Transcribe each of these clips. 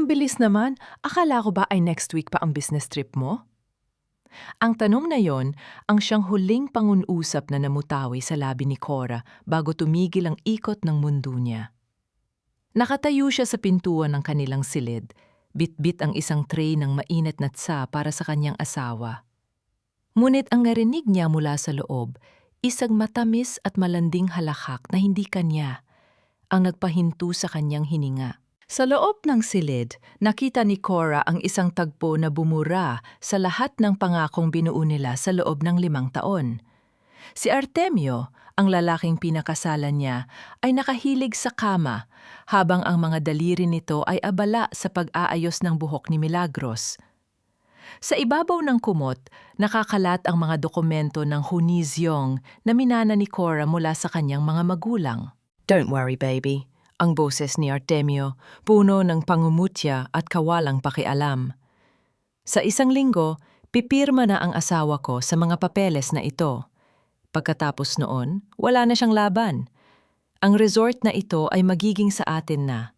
Ang bilis naman, akala ko ba ay next week pa ang business trip mo? Ang tanong na yon ang siyang huling pangunusap na namutawi sa labi ni Cora bago tumigil ang ikot ng mundo niya. Nakatayo siya sa pintuan ng kanilang silid, bitbit ang isang tray ng mainit na tsa para sa kanyang asawa. Ngunit ang narinig niya mula sa loob, isang matamis at malanding halakhak na hindi kanya, ang nagpahinto sa kanyang hininga. Sa loob ng silid, nakita ni Cora ang isang tagpo na bumura sa lahat ng pangakong binuo nila sa loob ng 5 taon. Si Artemio, ang lalaking pinakasalan niya, ay nakahilig sa kama habang ang mga daliri nito ay abala sa pag-aayos ng buhok ni Milagros. Sa ibabaw ng kumot, nakakalat ang mga dokumento ng Hunizyong na minana ni Cora mula sa kanyang mga magulang. "Don't worry, baby," ang boses ni Artemio, puno ng pangumutya at kawalang pakialam. "Sa 1 linggo, pipirma na ang asawa ko sa mga papeles na ito. Pagkatapos noon, wala na siyang laban. Ang resort na ito ay magiging sa atin na.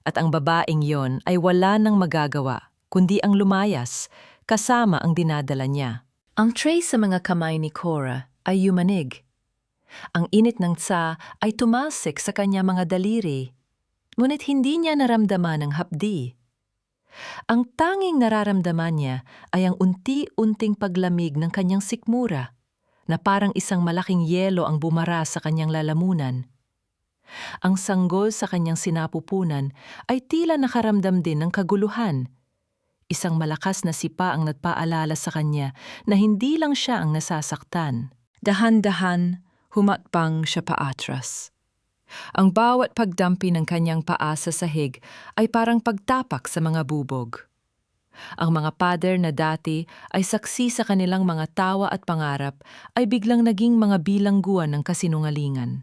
At ang babaeng yon ay wala nang magagawa, kundi ang lumayas, kasama ang dinadala niya." Ang tray sa mga kamay ni Cora ay yumanig. Ang init ng tsa ay tumalsik sa kanya mga daliri, ngunit hindi niya naramdaman ang hapdi. Ang tanging nararamdaman niya ay ang unti-unting paglamig ng kanyang sikmura, na parang isang malaking yelo ang bumara sa kanyang lalamunan. Ang sanggol sa kanyang sinapupunan ay tila nakaramdam din ng kaguluhan. Isang malakas na sipa ang nagpaalala sa kanya na hindi lang siya ang nasasaktan. Dahan-dahan, humatpang siya paatras. Ang bawat pagdampi ng kanyang paa sa sahig ay parang pagtapak sa mga bubog. Ang mga pader na dati ay saksi sa kanilang mga tawa at pangarap ay biglang naging mga bilangguan ng kasinungalingan.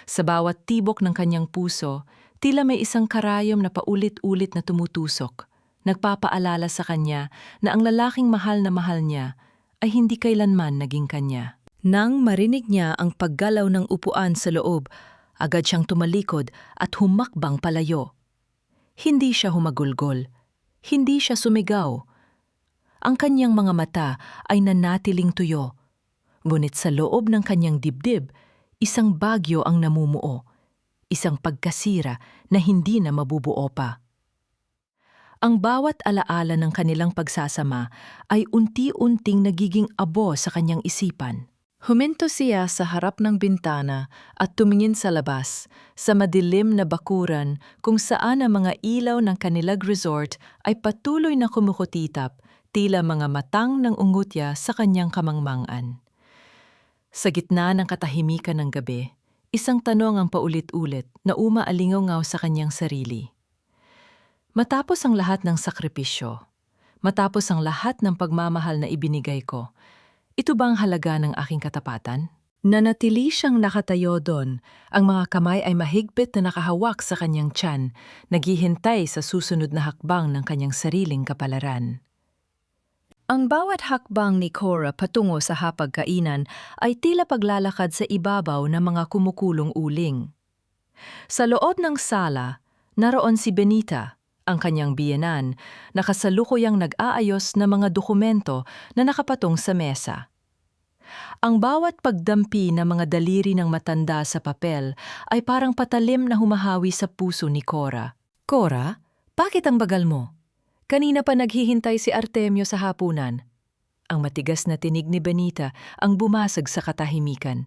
Sa bawat tibok ng kanyang puso, tila may isang karayom na paulit-ulit na tumutusok, nagpapaalala sa kanya na ang lalaking mahal na mahal niya ay hindi kailanman naging kanya. Nang marinig niya ang paggalaw ng upuan sa loob, agad siyang tumalikod at humakbang palayo. Hindi siya humagulgol. Hindi siya sumigaw. Ang kanyang mga mata ay nanatiling tuyo. Ngunit sa loob ng kanyang dibdib, isang bagyo ang namumuo. Isang pagkasira na hindi na mabubuo pa. Ang bawat alaala ng kanilang pagsasama ay unti-unting nagiging abo sa kanyang isipan. Huminto siya sa harap ng bintana at tumingin sa labas, sa madilim na bakuran kung saan ang mga ilaw ng kanilang resort ay patuloy na kumukutitap, tila mga matang ng ungutya sa kanyang kamangmangan. Sa gitna ng katahimikan ng gabi, isang tanong ang paulit-ulit na umaalingaw sa kanyang sarili. Matapos ang lahat ng sakripisyo, matapos ang lahat ng pagmamahal na ibinigay ko, ito bang halaga ng aking katapatan? Nanatili siyang nakatayo doon. Ang mga kamay ay mahigpit na nakahawak sa kanyang tiyan, naghihintay sa susunod na hakbang ng kanyang sariling kapalaran. Ang bawat hakbang ni Cora patungo sa hapagkainan ay tila paglalakad sa ibabaw ng mga kumukulong uling. Sa loob ng sala, naroon si Benita, ang kanyang biyenan, na kasalukuyang nag-aayos ng mga dokumento na nakapatong sa mesa. Ang bawat pagdampi ng mga daliri ng matanda sa papel ay parang patalim na humahawi sa puso ni Cora. "Cora, bakit ang bagal mo? Kanina pa naghihintay si Artemio sa hapunan." Ang matigas na tinig ni Benita ang bumasag sa katahimikan.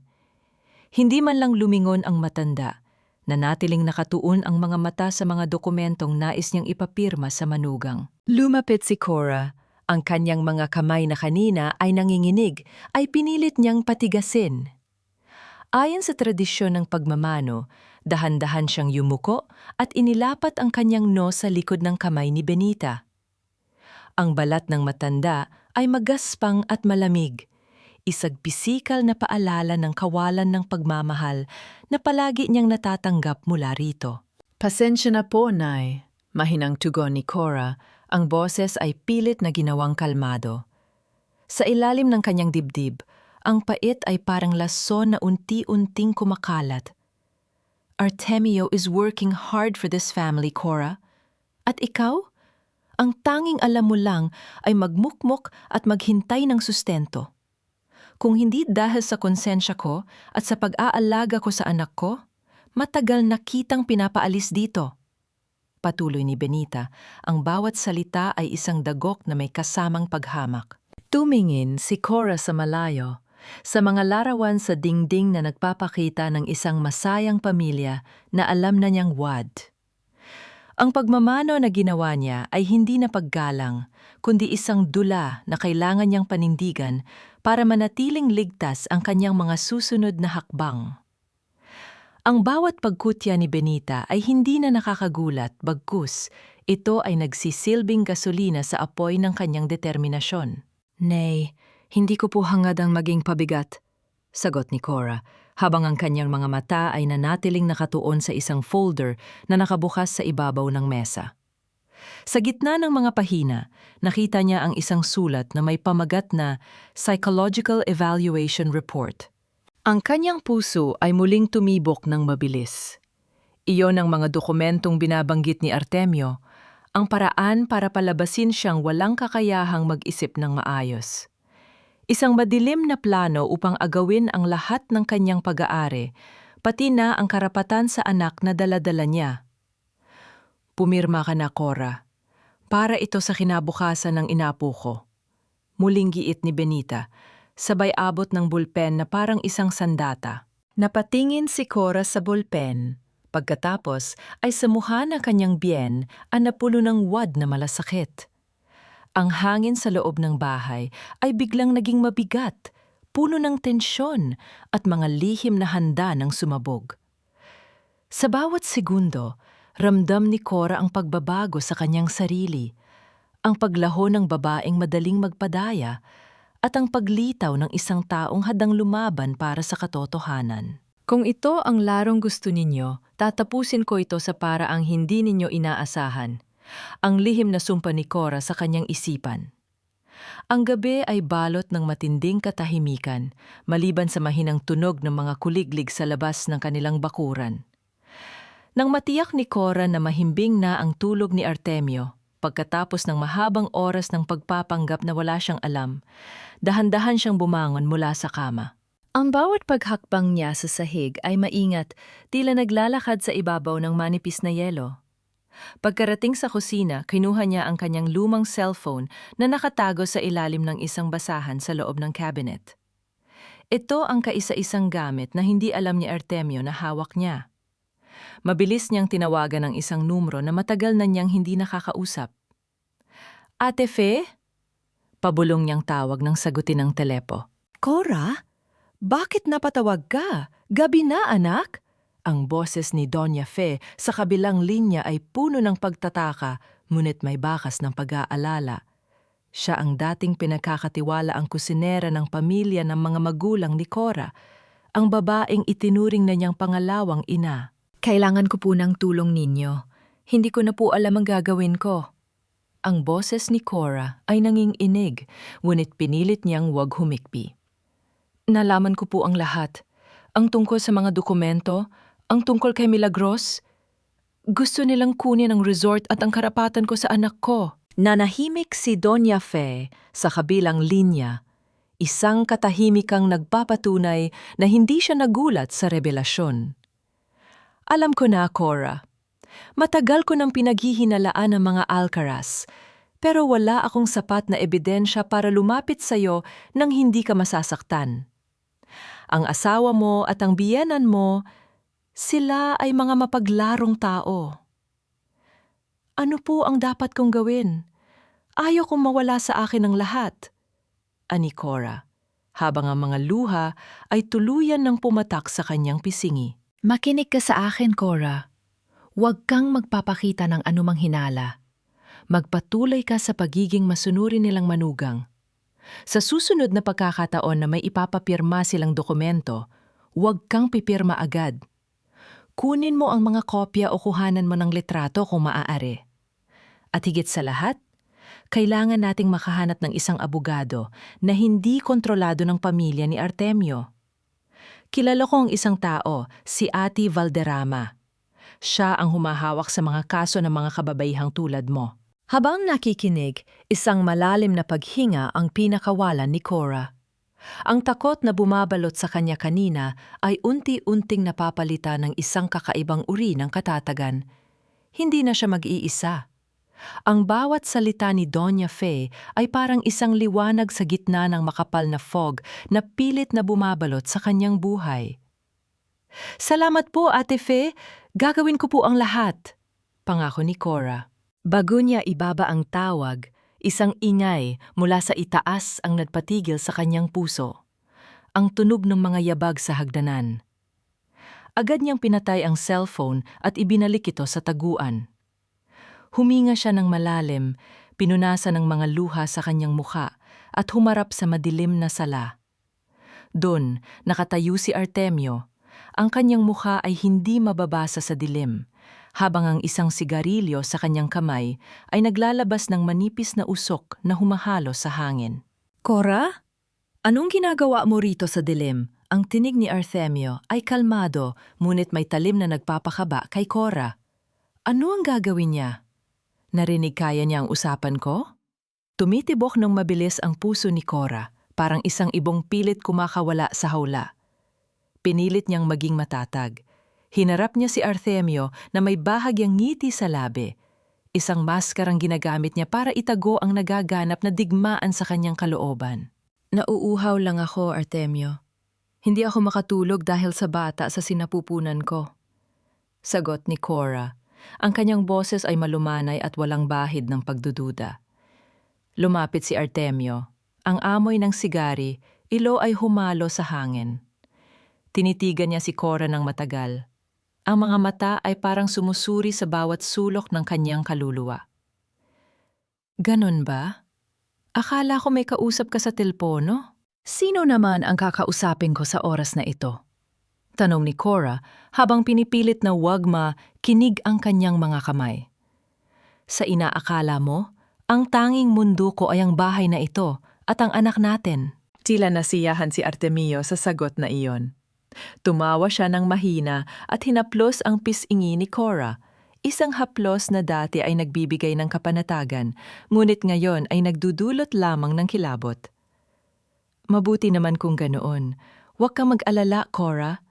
Hindi man lang lumingon ang matanda. Nanatiling nakatuon ang mga mata sa mga dokumentong nais niyang ipapirma sa manugang. Lumapit si Cora. Ang kanyang mga kamay na kanina ay nanginginig, ay pinilit niyang patigasin. Ayon sa tradisyon ng pagmamano, dahan-dahan siyang yumuko at inilapat ang kanyang noo sa likod ng kamay ni Benita. Ang balat ng matanda ay magaspang at malamig. Isang pisikal na paalala ng kawalan ng pagmamahal na palagi niyang natatanggap mula rito. "Pasensya na po, Nay," mahinang tugon ni Cora. Ang boses ay pilit na ginawang kalmado. Sa ilalim ng kanyang dibdib, ang pait ay parang lason na unti-unting kumakalat. "Artemio is working hard for this family, Cora. At ikaw? Ang tanging alam mo lang ay magmukmok at maghintay ng sustento. Kung hindi dahil sa konsensya ko at sa pag-aalaga ko sa anak ko, matagal na kitang pinapaalis dito. Patuloy ni Benita, ang bawat salita ay isang dagok na may kasamang paghamak. Tumingin si Cora sa malayo, sa mga larawan sa dingding na nagpapakita ng isang masayang pamilya na alam na niyang wad. Ang pagmamano na ginawa niya ay hindi na paggalang, kundi isang dula na kailangan niyang panindigan para manatiling ligtas ang kanyang mga susunod na hakbang. Ang bawat pagkutya ni Benita ay hindi na nakakagulat, bagkus ito ay nagsisilbing gasolina sa apoy ng kanyang determinasyon. "Nay, hindi ko po hangad ang maging pabigat," sagot ni Cora, habang ang kanyang mga mata ay nanatiling nakatuon sa isang folder na nakabukas sa ibabaw ng mesa. Sa gitna ng mga pahina, nakita niya ang isang sulat na may pamagat na Psychological Evaluation Report. Ang kanyang puso ay muling tumibok ng mabilis. Iyon ang mga dokumentong binabanggit ni Artemio, ang paraan para palabasin siyang walang kakayahang mag-isip ng maayos. Isang madilim na plano upang agawin ang lahat ng kanyang pag-aari, pati na ang karapatan sa anak na dala-dala niya. "Pumirma ka na, Cora. Para ito sa kinabukasan ng inapo ko." Muling giit ni Benita, sabay abot ng bulpen na parang isang sandata. Napatingin si Cora sa bulpen. Pagkatapos ay sa mukha ng kanyang biyen ang napuno ng wad na malasakit. Ang hangin sa loob ng bahay ay biglang naging mabigat, puno ng tensyon at mga lihim na handa ng sumabog. Sa bawat segundo, ramdam ni Cora ang pagbabago sa kanyang sarili, ang paglaho ng babaeng madaling magpadaya, at ang paglitaw ng isang taong hadang lumaban para sa katotohanan. Kung ito ang larong gusto ninyo, tatapusin ko ito sa paraang hindi ninyo inaasahan. Ang lihim na sumpa ni Cora sa kanyang isipan. Ang gabi ay balot ng matinding katahimikan, maliban sa mahinang tunog ng mga kuliglig sa labas ng kanilang bakuran. Nang matiyak ni Cora na mahimbing na ang tulog ni Artemio, pagkatapos ng mahabang oras ng pagpapanggap na wala siyang alam, dahan-dahan siyang bumangon mula sa kama. Ang bawat paghakbang niya sa sahig ay maingat, tila naglalakad sa ibabaw ng manipis na yelo. Pagkarating sa kusina, kinuha niya ang kanyang lumang cellphone na nakatago sa ilalim ng isang basahan sa loob ng cabinet. Ito ang kaisa-isang gamit na hindi alam ni Artemio na hawak niya. Mabilis niyang tinawagan ang isang numero na matagal na niyang hindi nakakausap. "Ate Fe?" Pabulong niyang tawag nang sagutin ang telepo. "Cora? Bakit napatawag ka? Gabi na, anak?" Ang boses ni Doña Fe sa kabilang linya ay puno ng pagtataka, ngunit may bakas ng pag-aalala. Siya ang dating pinagkakatiwala ang kusinera ng pamilya ng mga magulang ni Cora, ang babaeng itinuring na niyang pangalawang ina. "Kailangan ko po ng tulong ninyo. Hindi ko na po alam ang gagawin ko." Ang boses ni Cora ay nanginginig, ngunit pinilit niyang huwag humikbi. "Nalaman ko po ang lahat. Ang tungkol sa mga dokumento, ang tungkol kay Milagros. Gusto nilang kunin ang resort at ang karapatan ko sa anak ko." Nanahimik si Doña Fe sa kabilang linya, isang katahimikang nagpapatunay na hindi siya nagulat sa revelasyon. "Alam ko na, Cora. Matagal ko nang pinaghihinalaan ang mga Alcaraz, pero wala akong sapat na ebidensya para lumapit sa'yo nang hindi ka masasaktan. Ang asawa mo at ang biyenan mo, sila ay mga mapaglarong tao." "Ano po ang dapat kong gawin? Ayaw kong mawala sa akin ang lahat," ani Cora, habang ang mga luha ay tuluyan ng pumatak sa kanyang pisingi. "Makinig ka sa akin, Cora. Huwag kang magpapakita ng anumang hinala. Magpatuloy ka sa pagiging masunurin nilang manugang. Sa susunod na pagkakataon na may ipapapirma silang dokumento, huwag kang pipirma agad. Kunin mo ang mga kopya o kuhanan mo ng litrato kung maaari. At higit sa lahat, kailangan nating makahanap ng isang abogado na hindi kontrolado ng pamilya ni Artemio. Kilala ko ang isang tao, si Ate Valderrama. Siya ang humahawak sa mga kaso ng mga kababaihang tulad mo. Habang nakikinig, isang malalim na paghinga ang pinakawalan ni Cora. Ang takot na bumabalot sa kanya kanina ay unti-unting napapalitan ng isang kakaibang uri ng katatagan. Hindi na siya mag-iisa. Ang bawat salita ni Doña Fe ay parang isang liwanag sa gitna ng makapal na fog na pilit na bumabalot sa kanyang buhay. Salamat po, Ate Fe. Gagawin ko po ang lahat. Pangako ni Cora. Bago niya ibaba ang tawag, isang ingay mula sa itaas ang nagpatigil sa kanyang puso. Ang tunog ng mga yabag sa hagdanan. Agad niyang pinatay ang cellphone at ibinalik ito sa taguan. Huminga siya ng malalim, pinunasan ng mga luha sa kanyang mukha at humarap sa madilim na sala. Doon, nakatayo si Artemio. Ang kanyang mukha ay hindi mababasa sa dilim, habang ang isang sigarilyo sa kanyang kamay ay naglalabas ng manipis na usok na humahalo sa hangin. Cora? Anong ginagawa mo rito sa dilim? Ang tinig ni Artemio ay kalmado, ngunit may talim na nagpapakaba kay Cora. Ano ang gagawin niya? Narinig kaya niya ang usapan ko? Tumitibok ng mabilis ang puso ni Cora, parang isang ibong pilit kumakawala sa hawla. Pinilit niyang maging matatag. Hinarap niya si Artemio na may bahagyang ngiti sa labi. Isang maskarang ginagamit niya para itago ang nagaganap na digmaan sa kanyang kalooban. Nauuhaw lang ako, Artemio. Hindi ako makatulog dahil sa bata sa sinapupunan ko. Sagot ni Cora. Ang kanyang boses ay malumanay at walang bahid ng pagdududa. Lumapit si Artemio. Ang amoy ng sigari, ilo ay humalo sa hangin. Tinitigan niya si Cora ng matagal. Ang mga mata ay parang sumusuri sa bawat sulok ng kanyang kaluluwa. Ganon ba? Akala ko may kausap ka sa telpono. Sino naman ang kakausapin ko sa oras na ito? Tanong ni Cora habang pinipilit na wag makinig ang kanyang mga kamay. Sa inaakala mo, ang tanging mundo ko ay ang bahay na ito at ang anak natin. Tila nasiyahan si Artemio sa sagot na iyon. Tumawa siya ng mahina at hinaplos ang pisingi ni Cora. Isang haplos na dati ay nagbibigay ng kapanatagan, ngunit ngayon ay nagdudulot lamang ng kilabot. Mabuti naman kung ganoon. Huwag kang mag-alala, Cora.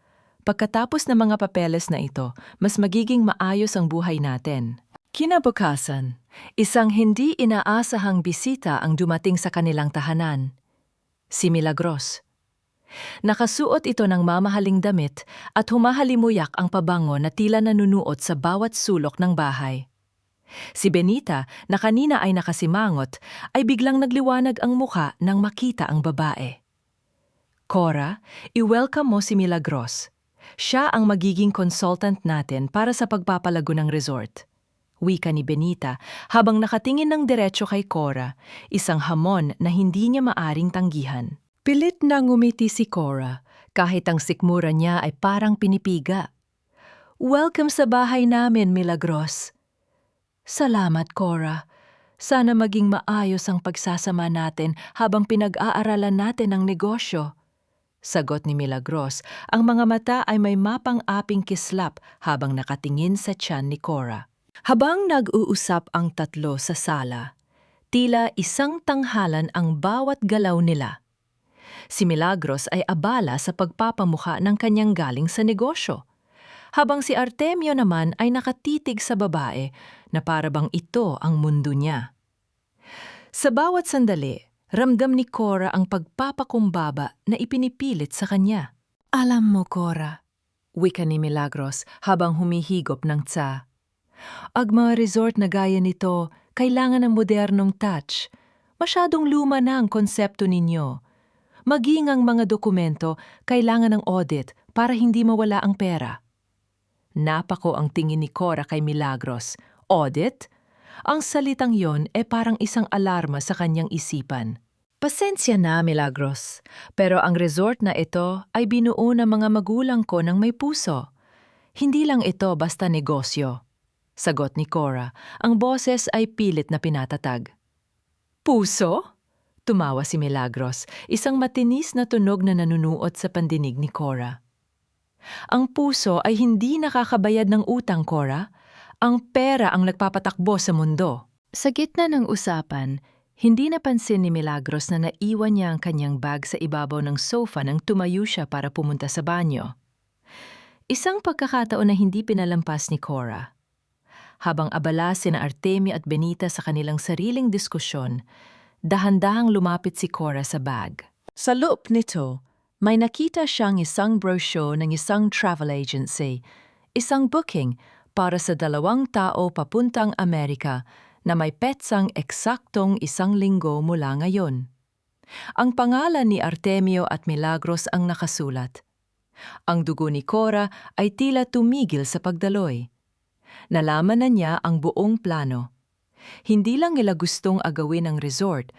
Pagkatapos ng mga papeles na ito, mas magiging maayos ang buhay natin. Kinabukasan, isang hindi inaasahang bisita ang dumating sa kanilang tahanan. Si Milagros. Nakasuot ito ng mamahaling damit at humahalimuyak ang pabango na tila nanunuot sa bawat sulok ng bahay. Si Benita, na kanina ay nakasimangot, ay biglang nagliwanag ang mukha nang makita ang babae. Cora, i-welcome mo si Milagros. Siya ang magiging consultant natin para sa pagpapalago ng resort. Wika ni Benita habang nakatingin ng diretso kay Cora, isang hamon na hindi niya maaring tanggihan. Pilit na ngumiti si Cora kahit ang sikmura niya ay parang pinipiga. Welcome sa bahay namin, Milagros. Salamat, Cora. Sana maging maayos ang pagsasama natin habang pinag-aaralan natin ang negosyo. Sagot ni Milagros, ang mga mata ay may mapang-aping kislap habang nakatingin sa tiyan ni Cora. Habang nag-uusap ang tatlo sa sala, tila isang tanghalan ang bawat galaw nila. Si Milagros ay abala sa pagpapamukha ng kanyang galing sa negosyo, habang si Artemio naman ay nakatitig sa babae na parabang ito ang mundo niya. Sa bawat sandali, ramdam ni Cora ang pagpapakumbaba na ipinipilit sa kanya. Alam mo, Cora, wika ni Milagros habang humihigop ng tsa. Ang mga resort na gaya nito, kailangan ng modernong touch. Masyadong luma na ang konsepto ninyo. Maging ang mga dokumento, kailangan ng audit para hindi mawala ang pera. Napako ang tingin ni Cora kay Milagros. Audit? Ang salitang yon ay parang isang alarma sa kanyang isipan. Pasensya na, Milagros, pero ang resort na ito ay binuo ng mga magulang ko ng may puso. Hindi lang ito basta negosyo. Sagot ni Cora, ang boses ay pilit na pinatatag. Puso? Tumawa si Milagros, isang matinis na tunog na nanunuot sa pandinig ni Cora. Ang puso ay hindi nakakabayad ng utang, Cora. Ang pera ang nagpapatakbo sa mundo. Sa gitna ng usapan, hindi napansin ni Milagros na naiwan niya ang kanyang bag sa ibabaw ng sofa nang tumayo siya para pumunta sa banyo. Isang pagkakataon na hindi pinalampas ni Cora. Habang abala sina Artemio at Benita sa kanilang sariling diskusyon, dahan-dahang lumapit si Cora sa bag. Sa loob nito, may nakita siyang isang brochure ng isang travel agency, isang booking para sa 2 tao papuntang Amerika na may petsang eksaktong 1 linggo mula ngayon. Ang pangalan ni Artemio at Milagros ang nakasulat. Ang dugo ni Cora ay tila tumigil sa pagdaloy. Nalaman na niya ang buong plano. Hindi lang nila gustong agawin ang resort,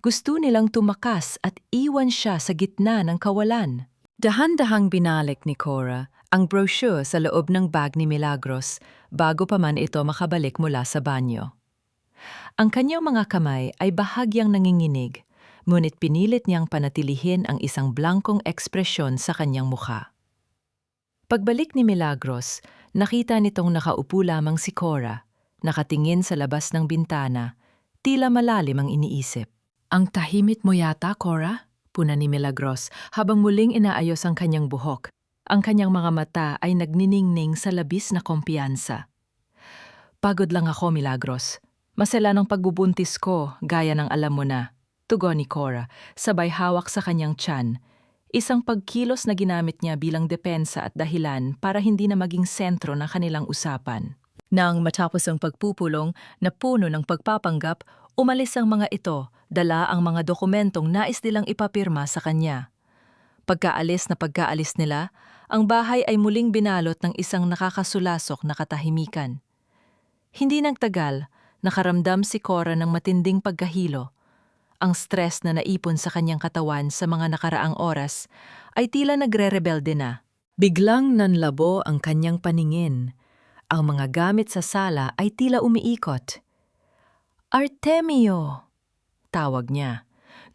gusto nilang tumakas at iwan siya sa gitna ng kawalan. Dahan-dahang binalik ni Cora ang brochure sa loob ng bag ni Milagros bago pa man ito makabalik mula sa banyo. Ang kanyang mga kamay ay bahagyang nanginginig, ngunit pinilit niyang panatilihin ang isang blankong ekspresyon sa kanyang mukha. Pagbalik ni Milagros, nakita nitong nakaupo lamang si Cora, nakatingin sa labas ng bintana, tila malalim ang iniisip. Ang tahimik mo yata, Cora? Puna ni Milagros habang muling inaayos ang kanyang buhok. Ang kanyang mga mata ay nagniningning sa labis na kumpiyansa. Pagod lang ako, Milagros. Masela ng pagbubuntis ko, gaya ng alam mo na. Tugon ni Cora, sabay hawak sa kanyang tiyan. Isang pagkilos na ginamit niya bilang depensa at dahilan para hindi na maging sentro ng kanilang usapan. Nang matapos ang pagpupulong na puno ng pagpapanggap, umalis ang mga ito, dala ang mga dokumentong nais nilang ipapirma sa kanya. Pagkaalis nila, ang bahay ay muling binalot ng isang nakakasulasok na katahimikan. Hindi nagtagal, nakaramdam si Cora ng matinding pagkahilo. Ang stress na naipon sa kanyang katawan sa mga nakaraang oras ay tila nagre-rebelde na. Biglang nanlabo ang kanyang paningin. Ang mga gamit sa sala ay tila umiikot. Artemio! Tawag niya.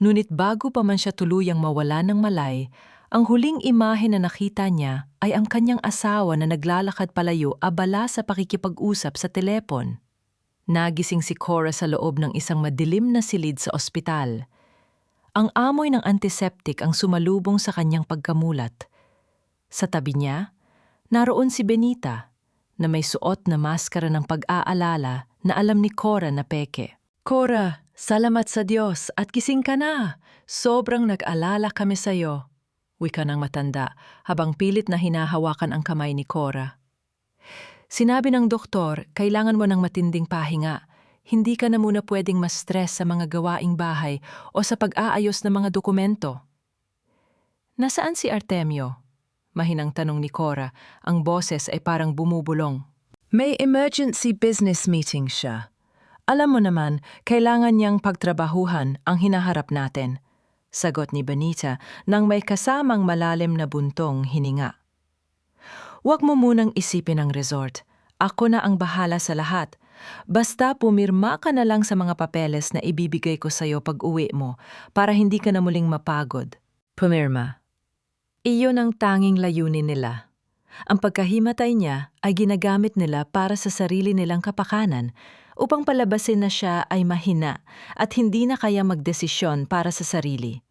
Ngunit bago pa man siya tuluyang mawala ng malay, ang huling imahe na nakita niya ay ang kanyang asawa na naglalakad palayo abala sa pakikipag-usap sa telepon. Nagising si Cora sa loob ng isang madilim na silid sa ospital. Ang amoy ng antiseptic ang sumalubong sa kanyang pagkamulat. Sa tabi niya, naroon si Benita, na may suot na maskara ng pag-aalala na alam ni Cora na peke. Cora, salamat sa Diyos at gising ka na. Sobrang nag-alala kami sa'yo. Wika ng matanda habang pilit na hinahawakan ang kamay ni Cora. Sinabi ng doktor, kailangan mo ng matinding pahinga. Hindi ka na muna pwedeng ma-stress sa mga gawaing bahay o sa pag-aayos ng mga dokumento. Nasaan si Artemio? Mahinang tanong ni Cora, ang boses ay parang bumubulong. May emergency business meeting siya. Alam mo naman, kailangan niyang pagtrabahuhan ang hinaharap natin. Sagot ni Benita nang may kasamang malalim na buntong hininga. Huwag mo munang isipin ang resort. Ako na ang bahala sa lahat. Basta pumirma ka na lang sa mga papeles na ibibigay ko sa'yo pag uwi mo para hindi ka na muling mapagod. Pumirma. Iyon ang tanging layunin nila. Ang pagkahimatay niya ay ginagamit nila para sa sarili nilang kapakanan upang palabasin na siya ay mahina at hindi na kaya magdesisyon para sa sarili.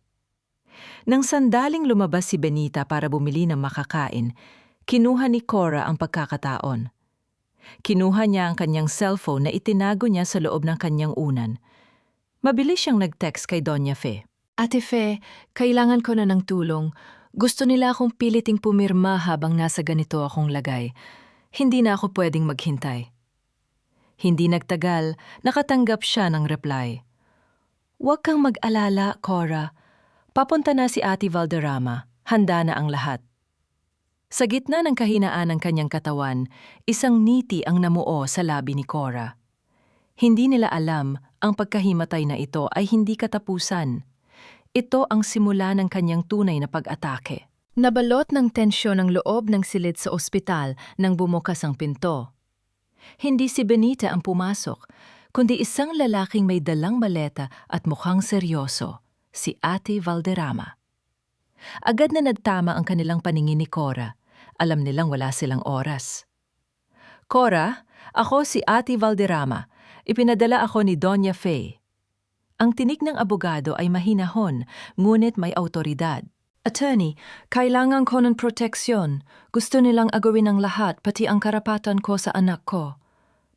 Nang sandaling lumabas si Benita para bumili ng makakain, kinuha ni Cora ang pagkakataon. Kinuha niya ang kanyang cellphone na itinago niya sa loob ng kanyang unan. Mabilis siyang nag-text kay Doña Fe. Ate Fe, kailangan ko na ng tulong. Gusto nila akong piliting pumirma habang nasa ganito akong lagay. Hindi na ako pwedeng maghintay. Hindi nagtagal, nakatanggap siya ng reply. Huwag kang mag-alala, Cora. Papunta na si Ate Valderrama. Handa na ang lahat. Sa gitna ng kahinaan ng kanyang katawan, isang ngiti ang namuo sa labi ni Cora. Hindi nila alam ang pagkahimatay na ito ay hindi katapusan. Ito ang simula ng kanyang tunay na pag-atake. Nabalot ng tensyon ang loob ng silid sa ospital nang bumukas ang pinto. Hindi si Benita ang pumasok, kundi isang lalaking may dalang maleta at mukhang seryoso, si Ate Valderrama. Agad na nagtama ang kanilang paningin ni Cora Alam nilang wala silang oras. Cora, ako si Ate Valderrama. Ipinadala ako ni Doña Faye. Ang tinig ng abogado ay mahinahon, ngunit may autoridad. Attorney, kailangan ko ng proteksyon. Gusto nilang agawin ang lahat, pati ang karapatan ko sa anak ko.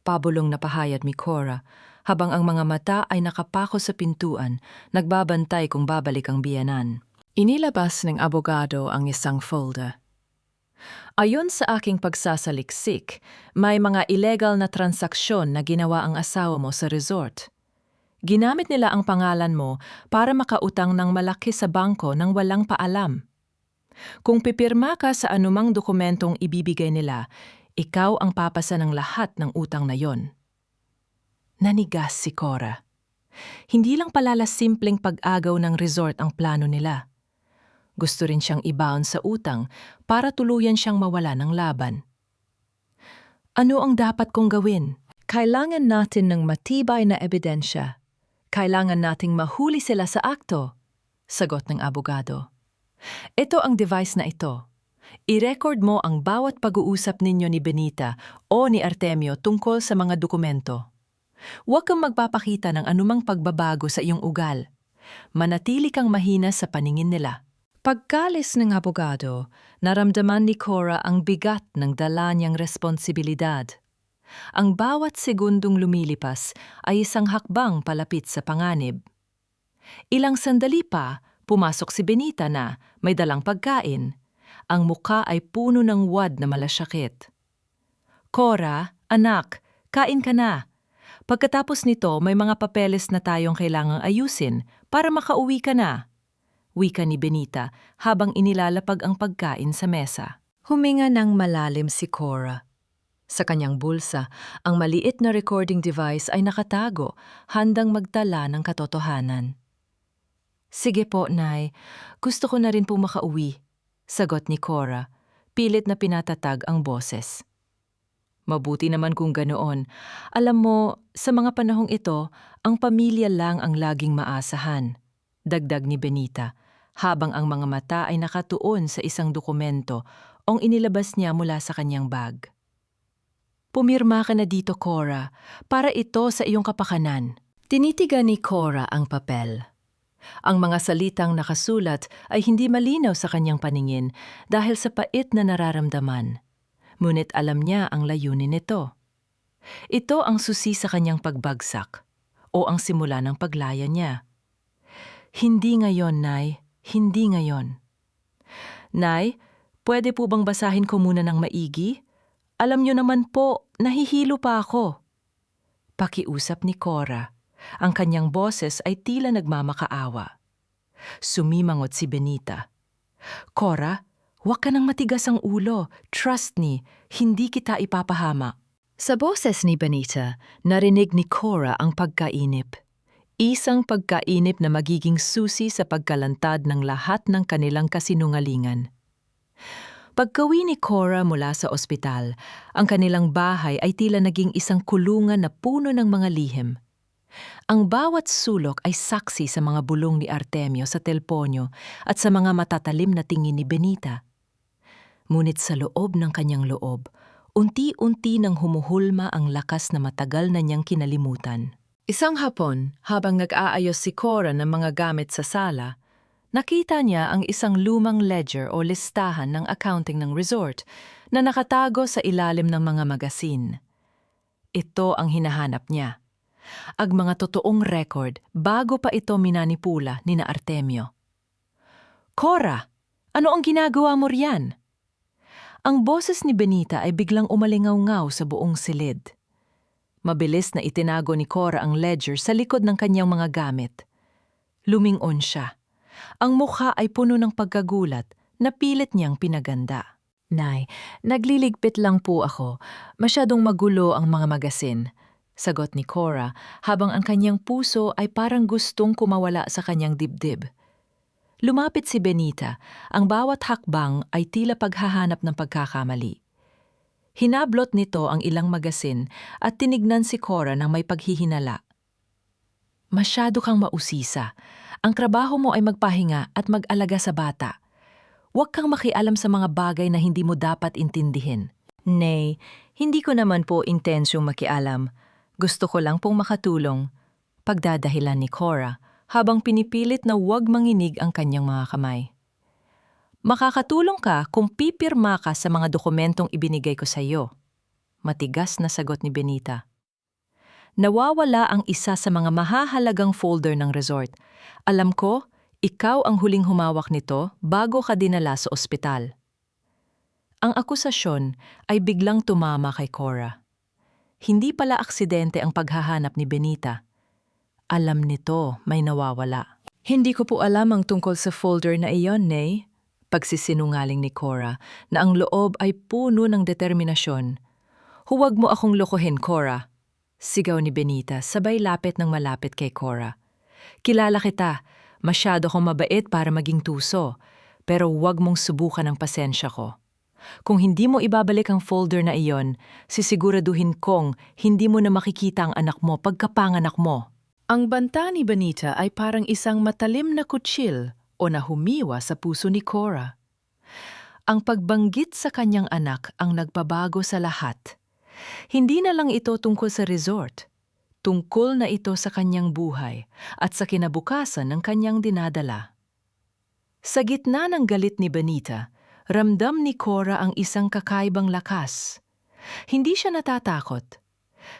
Pabulong na pahayag ni Cora, habang ang mga mata ay nakapako sa pintuan, nagbabantay kung babalik ang biyanan. Inilabas ng abogado ang isang folder. Ayon sa aking pagsasaliksik, may mga illegal na transaksyon na ginawa ang asawa mo sa resort. Ginamit nila ang pangalan mo para makautang ng malaki sa bangko nang walang paalam. Kung pipirma ka sa anumang dokumentong ibibigay nila, ikaw ang papasa ng lahat ng utang na yon. Nanigas si Cora. Hindi lang palala simpleng pag-agaw ng resort ang plano nila. Gusto rin siyang ibaon sa utang para tuluyan siyang mawala ng laban. Ano ang dapat kong gawin? Kailangan natin ng matibay na ebidensya. Kailangan nating mahuli sila sa akto, sagot ng abogado. Ito ang device na ito. I-record mo ang bawat pag-uusap ninyo ni Benita o ni Artemio tungkol sa mga dokumento. Huwag kang magpapakita ng anumang pagbabago sa iyong ugal. Manatili kang mahina sa paningin nila. Pagkalis ng abogado, naramdaman ni Cora ang bigat ng dala niyang responsibilidad. Ang bawat segundong lumilipas ay isang hakbang palapit sa panganib. Ilang sandali pa, pumasok si Benita na may dalang pagkain. Ang muka ay puno ng wad na malasyakit. Cora, anak, kain ka na. Pagkatapos nito, may mga papeles na tayong kailangang ayusin para makauwi ka na. Wika ni Benita habang inilalapag ang pagkain sa mesa. Huminga ng malalim si Cora. Sa kanyang bulsa, ang maliit na recording device ay nakatago, handang magtala ng katotohanan. Sige po, Nay. Gusto ko na rin po makauwi, sagot ni Cora, pilit na pinatatag ang boses. Mabuti naman kung ganoon. Alam mo, sa mga panahong ito, ang pamilya lang ang laging maasahan, dagdag ni Benita, habang ang mga mata ay nakatuon sa isang dokumento o inilabas niya mula sa kanyang bag. Pumirma ka na dito, Cora, para ito sa iyong kapakanan. Tinitigan ni Cora ang papel. Ang mga salitang nakasulat ay hindi malinaw sa kanyang paningin dahil sa pait na nararamdaman. Ngunit alam niya ang layunin nito. Ito ang susi sa kanyang pagbagsak o ang simula ng paglaya niya. Hindi ngayon, Nay. Hindi ngayon. Nay, pwede po bang basahin ko muna ng maigi? Alam niyo naman po, nahihilo pa ako. Pakiusap ni Cora. Ang kanyang boses ay tila nagmamakaawa. Sumimangot si Benita. Cora, huwag ka nang matigas ang ulo. Trust me, hindi kita ipapahamak. Sa boses ni Benita, narinig ni Cora ang pagkainip. Isang pagkainip na magiging susi sa pagkalantad ng lahat ng kanilang kasinungalingan. Pagkawi ni Cora mula sa ospital, ang kanilang bahay ay tila naging isang kulungan na puno ng mga lihim. Ang bawat sulok ay saksi sa mga bulong ni Artemio sa telponyo at sa mga matatalim na tingin ni Benita. Ngunit sa loob ng kanyang loob, unti-unti nang humuhulma ang lakas na matagal na niyang kinalimutan. Isang hapon, habang nag-aayos si Cora ng mga gamit sa sala, nakita niya ang isang lumang ledger o listahan ng accounting ng resort na nakatago sa ilalim ng mga magasin. Ito ang hinahanap niya. Ang mga totoong record bago pa ito minanipula ni na Artemio. Cora, ano ang ginagawa mo riyan? Ang boses ni Benita ay biglang umalingaw-ngaw sa buong silid. Mabilis na itinago ni Cora ang ledger sa likod ng kanyang mga gamit. Lumingon siya. Ang mukha ay puno ng pagkagulat na pilit niyang pinaganda. Nay, nagliligpit lang po ako. Masyadong magulo ang mga magasin, sagot ni Cora habang ang kanyang puso ay parang gustong kumawala sa kanyang dibdib. Lumapit si Benita. Ang bawat hakbang ay tila paghahanap ng pagkakamali. Hinablot nito ang ilang magasin at tinignan si Cora ng may paghihinala. Masyado kang mausisa. Ang trabaho mo ay magpahinga at mag-alaga sa bata. Huwag kang makialam sa mga bagay na hindi mo dapat intindihin. Nay, hindi ko naman po intensyong makialam. Gusto ko lang pong makatulong. Pagdadahilan ni Cora habang pinipilit na huwag manginig ang kanyang mga kamay. Makakatulong ka kung pipirma ka sa mga dokumentong ibinigay ko sa iyo. Matigas na sagot ni Benita. Nawawala ang isa sa mga mahahalagang folder ng resort. Alam ko, ikaw ang huling humawak nito bago ka dinala sa ospital. Ang akusasyon ay biglang tumama kay Cora. Hindi pala aksidente ang paghahanap ni Benita. Alam nito may nawawala. Hindi ko po alam ang tungkol sa folder na iyon, Nay. Pagsisinungaling ni Cora na ang loob ay puno ng determinasyon. Huwag mo akong lokohin, Cora. Sigaw ni Benita sabay lapit ng malapit kay Cora. Kilala kita, masyado kong mabait para maging tuso, pero huwag mong subukan ang pasensya ko. Kung hindi mo ibabalik ang folder na iyon, sisiguraduhin kong hindi mo na makikita ang anak mo pagkapanganak mo. Ang banta ni Benita ay parang isang matalim na kutsil o nahumiwa sa puso ni Cora. Ang pagbanggit sa kanyang anak ang nagbabago sa lahat. Hindi na lang ito tungkol sa resort. Tungkol na ito sa kanyang buhay at sa kinabukasan ng kanyang dinadala. Sa gitna ng galit ni Benita, ramdam ni Cora ang isang kakaibang lakas. Hindi siya natatakot.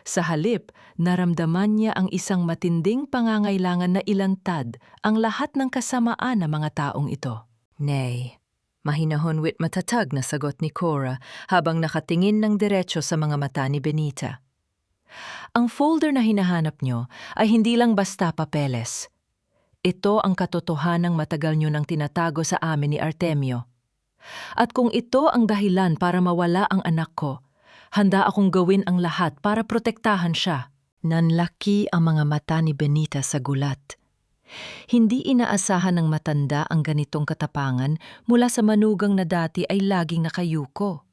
Sa halip, naramdaman niya ang isang matinding pangangailangan na ilantad ang lahat ng kasamaan ng mga taong ito. Nay, mahinahon wit matatag na sagot ni Cora habang nakatingin ng diretso sa mga mata ni Benita. Ang folder na hinahanap nyo ay hindi lang basta papeles. Ito ang katotohanang matagal nyo nang tinatago sa amin ni Artemio. At kung ito ang dahilan para mawala ang anak ko, handa akong gawin ang lahat para protektahan siya. Nanlaki ang mga mata ni Benita sa gulat. Hindi inaasahan ng matanda ang ganitong katapangan mula sa manugang na dati ay laging nakayuko.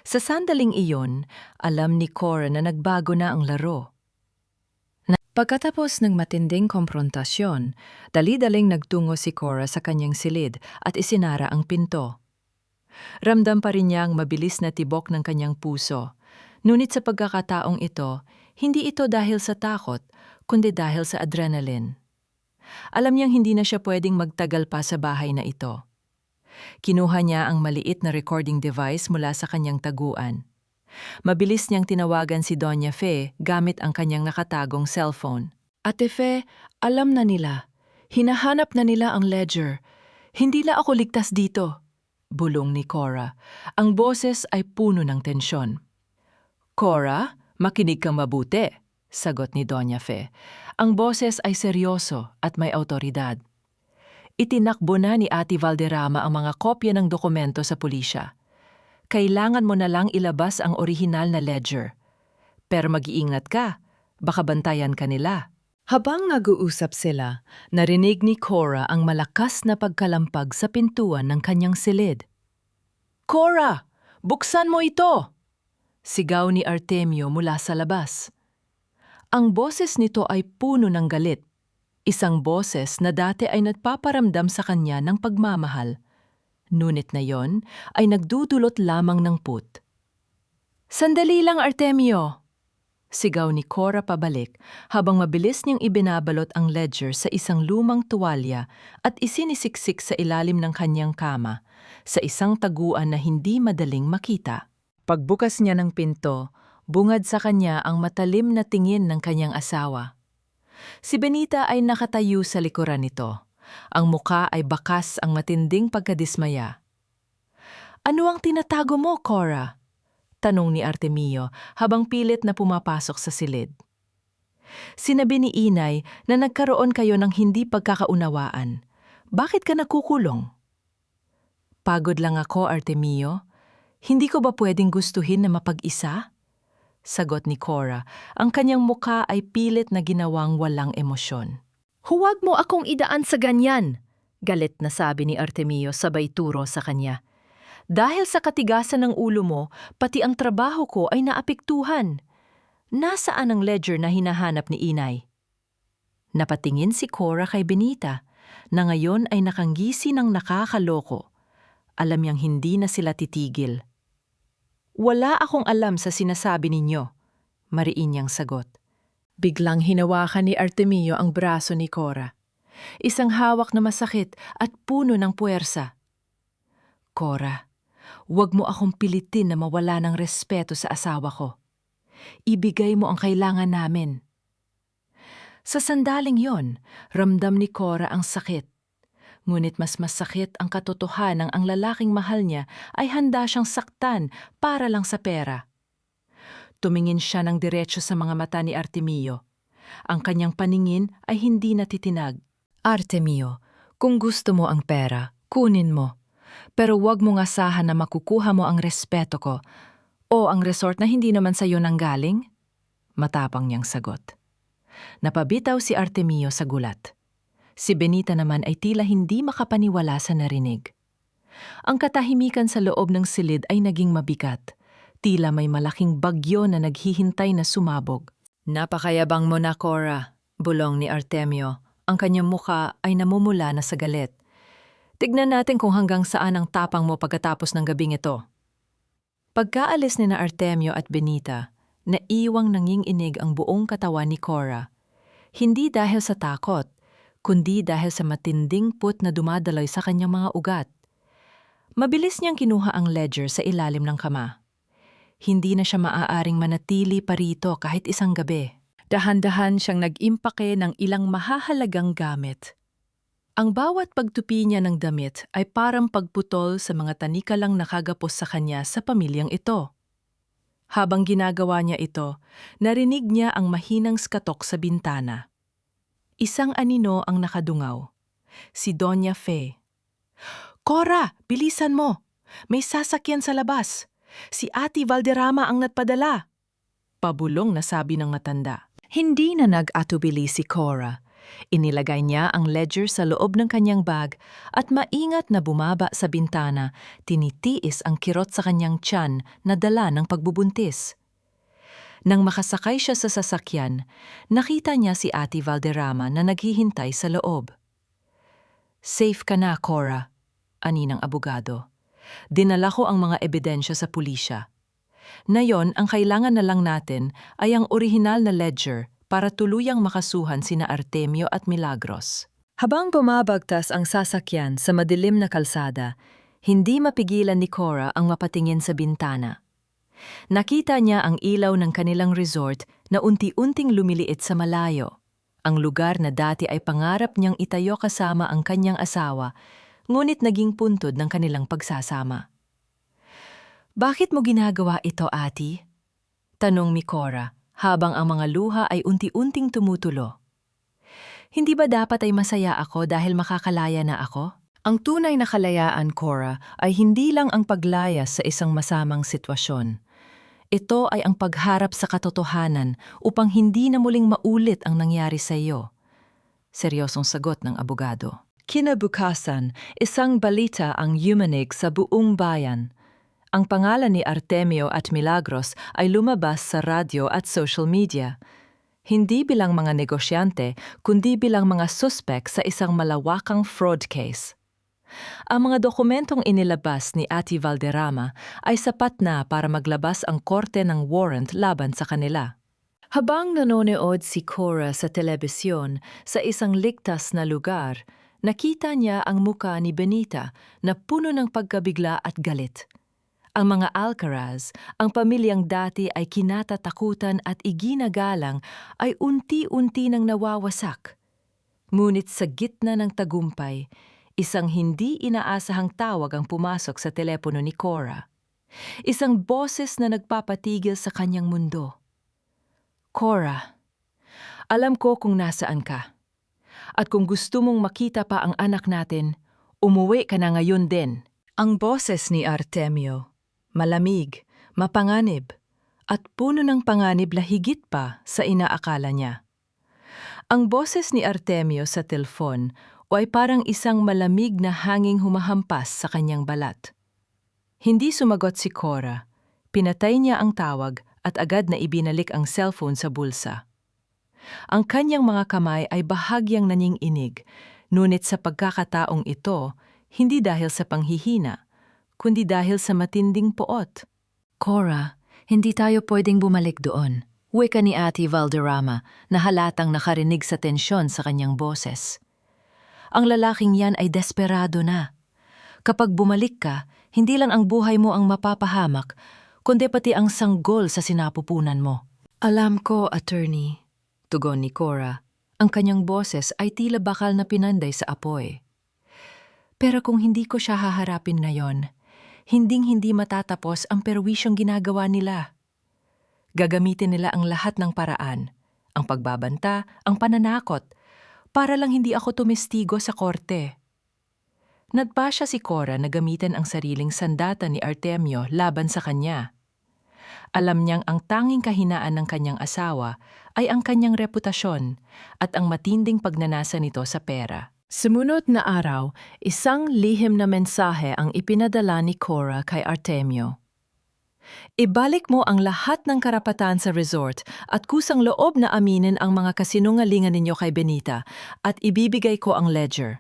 Sa sandaling iyon, alam ni Cora na nagbago na ang laro. Pagkatapos ng matinding komprontasyon, dali-daling nagtungo si Cora sa kanyang silid at isinara ang pinto. Ramdam pa rin niya ang mabilis na tibok ng kanyang puso. Ngunit sa pagkakataong ito, hindi ito dahil sa takot, kundi dahil sa adrenaline. Alam niyang hindi na siya pwedeng magtagal pa sa bahay na ito. Kinuha niya ang maliit na recording device mula sa kanyang taguan. Mabilis niyang tinawagan si Doña Fe gamit ang kanyang nakatagong cellphone. Ate Fe, alam na nila. Hinahanap na nila ang ledger. Hindi na ako ligtas dito. Bulong ni Cora. Ang boses ay puno ng tensyon. Cora, makinig kang mabuti, sagot ni Doña Fe. Ang boses ay seryoso at may awtoridad. Itinakbo na ni Ate Valderrama ang mga kopya ng dokumento sa pulisya. Kailangan mo na lang ilabas ang orihinal na ledger. Pero mag-iingat ka, baka bantayan ka nila. Habang nag-uusap sila, narinig ni Cora ang malakas na pagkalampag sa pintuan ng kanyang silid. Cora, buksan mo ito! Sigaw ni Artemio mula sa labas. Ang boses nito ay puno ng galit. Isang boses na dati ay nagpaparamdam sa kanya ng pagmamahal. Ngunit na yon ay nagdudulot lamang ng put. Sandali lang, Artemio! Sigaw ni Cora pabalik habang mabilis niyang ibinabalot ang ledger sa isang lumang tuwalya at isinisiksik sa ilalim ng kanyang kama sa isang taguan na hindi madaling makita. Pagbukas niya ng pinto, bungad sa kanya ang matalim na tingin ng kanyang asawa. Si Benita ay nakatayo sa likuran nito. Ang muka ay bakas ang matinding pagkadismaya. Ano ang tinatago mo, Cora? Tanong ni Artemio habang pilit na pumapasok sa silid. Sinabi ni Inay na nagkaroon kayo ng hindi pagkakaunawaan. Bakit ka nakukulong? Pagod lang ako, Artemio. Hindi ko ba pwedeng gustuhin na mapag-isa? Sagot ni Cora, ang kanyang muka ay pilit na ginawang walang emosyon. Huwag mo akong idaan sa ganyan, galit na sabi ni Artemio sabay turo sa kanya. Dahil sa katigasan ng ulo mo, pati ang trabaho ko ay naapektuhan. Nasaan ang ledger na hinahanap ni Inay? Napatingin si Cora kay Benita, na ngayon ay nakangisi ng nakakaloko. Alam niyang hindi na sila titigil. Wala akong alam sa sinasabi ninyo, mariin niyang sagot. Biglang hinawakan ni Artemio ang braso ni Cora. Isang hawak na masakit at puno ng puwersa. Cora, huwag mo akong pilitin na mawala ng respeto sa asawa ko. Ibigay mo ang kailangan namin. Sa sandaling yon, ramdam ni Cora ang sakit. Ngunit mas masakit ang katotohanan ang lalaking mahal niya ay handa siyang saktan para lang sa pera. Tumingin siya ng diretso sa mga mata ni Artemio. Ang kanyang paningin ay hindi natitinag. Artemio, kung gusto mo ang pera, kunin mo. Pero huwag mong asahan na makukuha mo ang respeto ko o ang resort na hindi naman sa iyo nanggaling? Matapang niyang sagot. Napabitaw si Artemio sa gulat. Si Benita naman ay tila hindi makapaniwala sa narinig. Ang katahimikan sa loob ng silid ay naging mabigat. Tila may malaking bagyo na naghihintay na sumabog. Napakayabang mo na, Cora, bulong ni Artemio. Ang kanyang muka ay namumula na sa galit. Tignan natin kung hanggang saan ang tapang mo pagkatapos ng gabing ito. Pagkaalis ni na Artemio at Benita, naiwang nanginginig ang buong katawan ni Cora. Hindi dahil sa takot, kundi dahil sa matinding put na dumadaloy sa kanyang mga ugat. Mabilis niyang kinuha ang ledger sa ilalim ng kama. Hindi na siya maaaring manatili pa rito kahit isang gabi. Dahan-dahan siyang nag-impake ng ilang mahahalagang gamit. Ang bawat pagtupi niya ng damit ay parang pagputol sa mga tanikalang nakagapos sa kanya sa pamilyang ito. Habang ginagawa niya ito, narinig niya ang mahinang skatok sa bintana. Isang anino ang nakadungaw. Si Doña Fe. Cora, bilisan mo! May sasakyan sa labas. Si Ate Valderrama ang nagpadala. Pabulong na sabi ng matanda. Hindi na nag-atubili si Cora. Inilagay niya ang ledger sa loob ng kanyang bag at maingat na bumaba sa bintana, tinitiis ang kirot sa kanyang tiyan na dala ng pagbubuntis. Nang makasakay siya sa sasakyan, nakita niya si Ate Valderrama na naghihintay sa loob. Safe ka na, Cora, ani ng abogado. Dinala ko ang mga ebidensya sa pulisya. Ngayon, ang kailangan na lang natin ay ang orihinal na ledger para tuluyang makasuhan sina Artemio at Milagros. Habang bumabagtas ang sasakyan sa madilim na kalsada, hindi mapigilan ni Cora ang mapatingin sa bintana. Nakita niya ang ilaw ng kanilang resort na unti-unting lumiliit sa malayo. Ang lugar na dati ay pangarap niyang itayo kasama ang kanyang asawa, ngunit naging puntod ng kanilang pagsasama. Bakit mo ginagawa ito, Ate? Tanong ni Cora, habang ang mga luha ay unti-unting tumutulo. Hindi ba dapat ay masaya ako dahil makakalaya na ako? Ang tunay na kalayaan, Cora, ay hindi lang ang paglayas sa isang masamang sitwasyon. Ito ay ang pagharap sa katotohanan upang hindi na muling maulit ang nangyari sa iyo. Seryosong sagot ng abogado. Kinabukasan, isang balita ang yumanig sa buong bayan. Ang pangalan ni Artemio at Milagros ay lumabas sa radyo at social media. Hindi bilang mga negosyante, kundi bilang mga suspek sa isang malawakang fraud case. Ang mga dokumentong inilabas ni Ate Valderrama ay sapat na para maglabas ang korte ng warrant laban sa kanila. Habang nanonood si Cora sa telebisyon sa isang ligtas na lugar, nakita niya ang muka ni Benita na puno ng pagkabigla at galit. Ang mga Alcaraz, ang pamilyang dati ay kinatatakutan at iginagalang, ay unti-unti nang nawawasak. Ngunit sa gitna ng tagumpay, isang hindi inaasahang tawag ang pumasok sa telepono ni Cora. Isang boses na nagpapatigil sa kanyang mundo. Cora, alam ko kung nasaan ka. At kung gusto mong makita pa ang anak natin, umuwi ka na ngayon din. Ang boses ni Artemio, malamig, mapanganib, at puno ng panganib na higit pa sa inaakala niya. Ang boses ni Artemio sa telefon ay parang isang malamig na hanging humahampas sa kanyang balat. Hindi sumagot si Cora. Pinatay niya ang tawag at agad na ibinalik ang cellphone sa bulsa. Ang kanyang mga kamay ay bahagyang nanginginig, ngunit sa pagkakataong ito, hindi dahil sa panghihina, kundi dahil sa matinding poot. Cora, hindi tayo pwedeng bumalik doon. Wika ni Ate Valderrama na halatang nakarinig sa tensyon sa kanyang boses. Ang lalaking yan ay desperado na. Kapag bumalik ka, hindi lang ang buhay mo ang mapapahamak, kundi pati ang sanggol sa sinapupunan mo. Alam ko, attorney, tugon ni Cora. Ang kanyang boses ay tila bakal na pinanday sa apoy. Pero kung hindi ko siya haharapin ngayon, hinding-hindi matatapos ang perwisyong ginagawa nila. Gagamitin nila ang lahat ng paraan, ang pagbabanta, ang pananakot, para lang hindi ako tumestigo sa korte. Nagpasya si Cora na gamitin ang sariling sandata ni Artemio laban sa kanya. Alam niyang ang tanging kahinaan ng kanyang asawa ay ang kanyang reputasyon at ang matinding pagnanasa nito sa pera. Sumunod na araw, isang lihim na mensahe ang ipinadala ni Cora kay Artemio. Ibalik mo ang lahat ng karapatan sa resort at kusang loob na aminin ang mga kasinungalingan ninyo kay Benita at ibibigay ko ang ledger.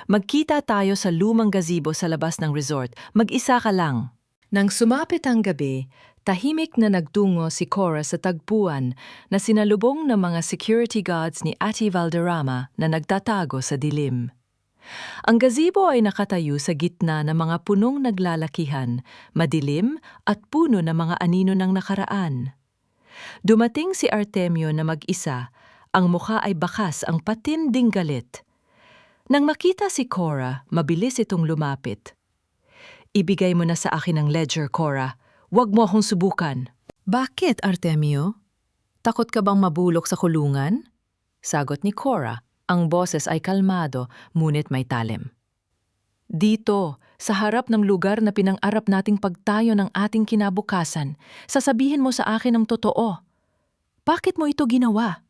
Magkita tayo sa lumang gazebo sa labas ng resort, mag-isa ka lang. Nang sumapit ang gabi, tahimik na nagtungo si Cora sa tagpuan na sinalubong ng mga security guards ni Ate Valderrama na nagtatago sa dilim. Ang gazebo ay nakatayo sa gitna ng mga punong naglalakihan, madilim at puno ng mga anino ng nakaraan. Dumating si Artemio na mag-isa, ang mukha ay bakas ang patinding galit. Nang makita si Cora, mabilis itong lumapit. Ibigay mo na sa akin ang ledger, Cora. Huwag mo akong subukan. Bakit, Artemio? Takot ka bang mabulok sa kulungan? Sagot ni Cora. Ang boses ay kalmado, ngunit may talim. Dito, sa harap ng lugar na pinang-arap nating pagtayo ng ating kinabukasan, sasabihin mo sa akin ang totoo. Bakit mo ito ginawa?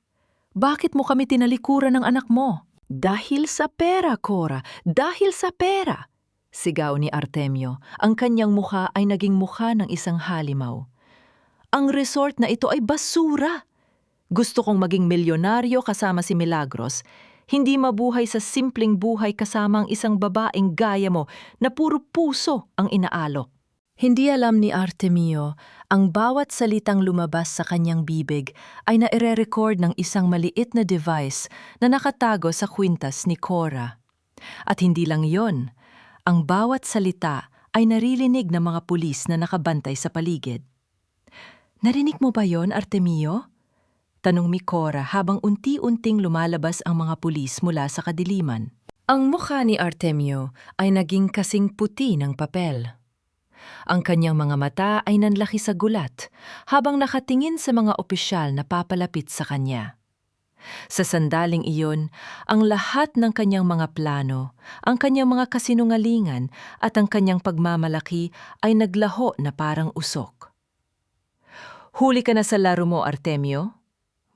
Bakit mo kami tinalikuran ng anak mo? Dahil sa pera, Cora. Dahil sa pera. Sigaw ni Artemio. Ang kanyang mukha ay naging mukha ng isang halimaw. Ang resort na ito ay basura. Gusto kong maging milyonaryo kasama si Milagros, hindi mabuhay sa simpleng buhay kasama ang isang babaeng gaya mo na puro puso ang inaalok. Hindi alam ni Artemio, ang bawat salitang lumabas sa kanyang bibig ay naire-record ng isang maliit na device na nakatago sa kwintas ni Cora. At hindi lang yon, ang bawat salita ay naririnig ng mga pulis na nakabantay sa paligid. Narinig mo ba yon, Artemio? Tanong ni Cora habang unti-unting lumalabas ang mga pulis mula sa kadiliman. Ang mukha ni Artemio ay naging kasing puti ng papel. Ang kanyang mga mata ay nanlaki sa gulat habang nakatingin sa mga opisyal na papalapit sa kanya. Sa sandaling iyon, ang lahat ng kanyang mga plano, ang kanyang mga kasinungalingan at ang kanyang pagmamalaki ay naglaho na parang usok. Huli ka na sa laro mo, Artemio?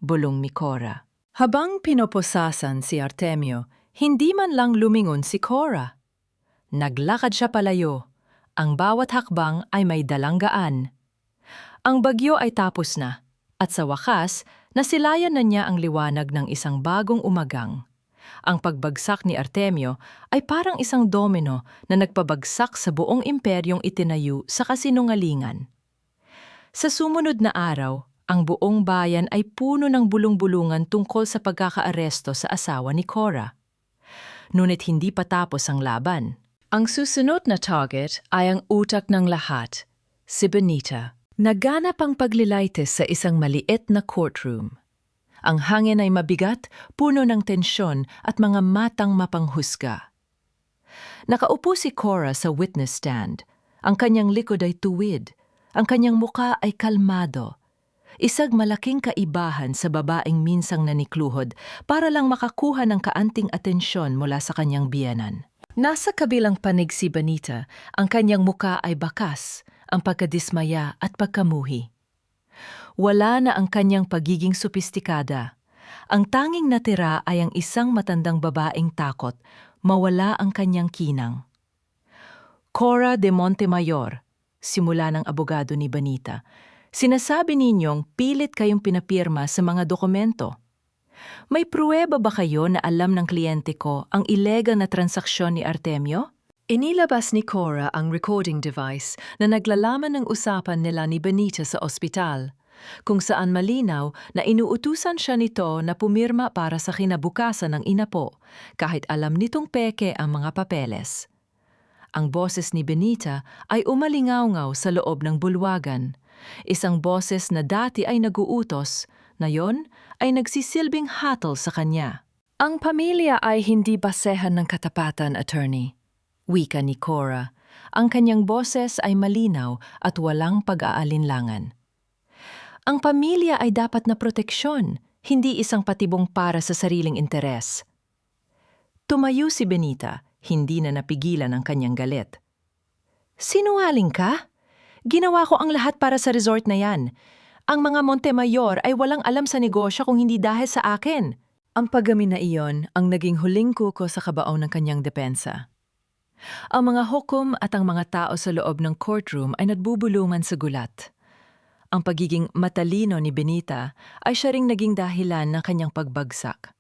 Bulong ni Cora. Habang pinoposasan si Artemio, hindi man lang lumingon si Cora. Naglakad siya palayo. Ang bawat hakbang ay may dalanggaan. Ang bagyo ay tapos na, at sa wakas, nasilayan na niya ang liwanag ng isang bagong umagang. Ang pagbagsak ni Artemio ay parang isang domino na nagpabagsak sa buong imperyong itinayo sa kasinungalingan. Sa sumunod na araw, ang buong bayan ay puno ng bulong-bulungan tungkol sa pagkakaaresto sa asawa ni Cora. Ngunit hindi pa tapos ang laban. Ang susunod na target ay ang utak ng lahat, si Benita. Naganap ang paglilaitis sa isang maliit na courtroom. Ang hangin ay mabigat, puno ng tensyon at mga matang mapanghusga. Nakaupo si Cora sa witness stand. Ang kanyang likod ay tuwid. Ang kanyang muka ay kalmado. Isang malaking kaibahan sa babaeng minsang nanikluhod para lang makakuha ng kaanting atensyon mula sa kanyang biyenan. Nasa kabilang panig si Benita, ang kanyang muka ay bakas, ang pagkadismaya at pagkamuhi. Wala na ang kanyang pagiging sopistikada. Ang tanging natira ay ang isang matandang babaeng takot, mawala ang kanyang kinang. Cora de Montemayor, simula ng abogado ni Benita, sinasabi ninyong pilit kayong pinapirma sa mga dokumento. May pruweba ba kayo na alam ng kliyente ko ang ilegal na transaksyon ni Artemio? Inilabas ni Cora ang recording device na naglalaman ng usapan nila ni Benita sa ospital, kung saan malinaw na inuutusan siya nito na pumirma para sa kinabukasan ng inapo, kahit alam nitong peke ang mga papeles. Ang boses ni Benita ay umalingaw-ngaw sa loob ng bulwagan, isang boses na dati ay naguutos, ngayon ay nagsisilbing hatol sa kanya. Ang pamilya ay hindi basehan ng katapatan, attorney. Wika ni Cora. Ang kanyang boses ay malinaw at walang pag-aalinlangan. Ang pamilya ay dapat na proteksyon, hindi isang patibong para sa sariling interes. Tumayo si Benita, hindi na napigilan ang kanyang galit. Sinungaling ka? Ginawa ko ang lahat para sa resort na yan. Ang mga Montemayor ay walang alam sa negosyo kung hindi dahil sa akin. Ang paggamin na iyon ang naging huling kuko sa kabaon ng kanyang depensa. Ang mga hukom at ang mga tao sa loob ng courtroom ay nagbubulungan sa gulat. Ang pagiging matalino ni Benita ay siya ring naging dahilan ng kanyang pagbagsak.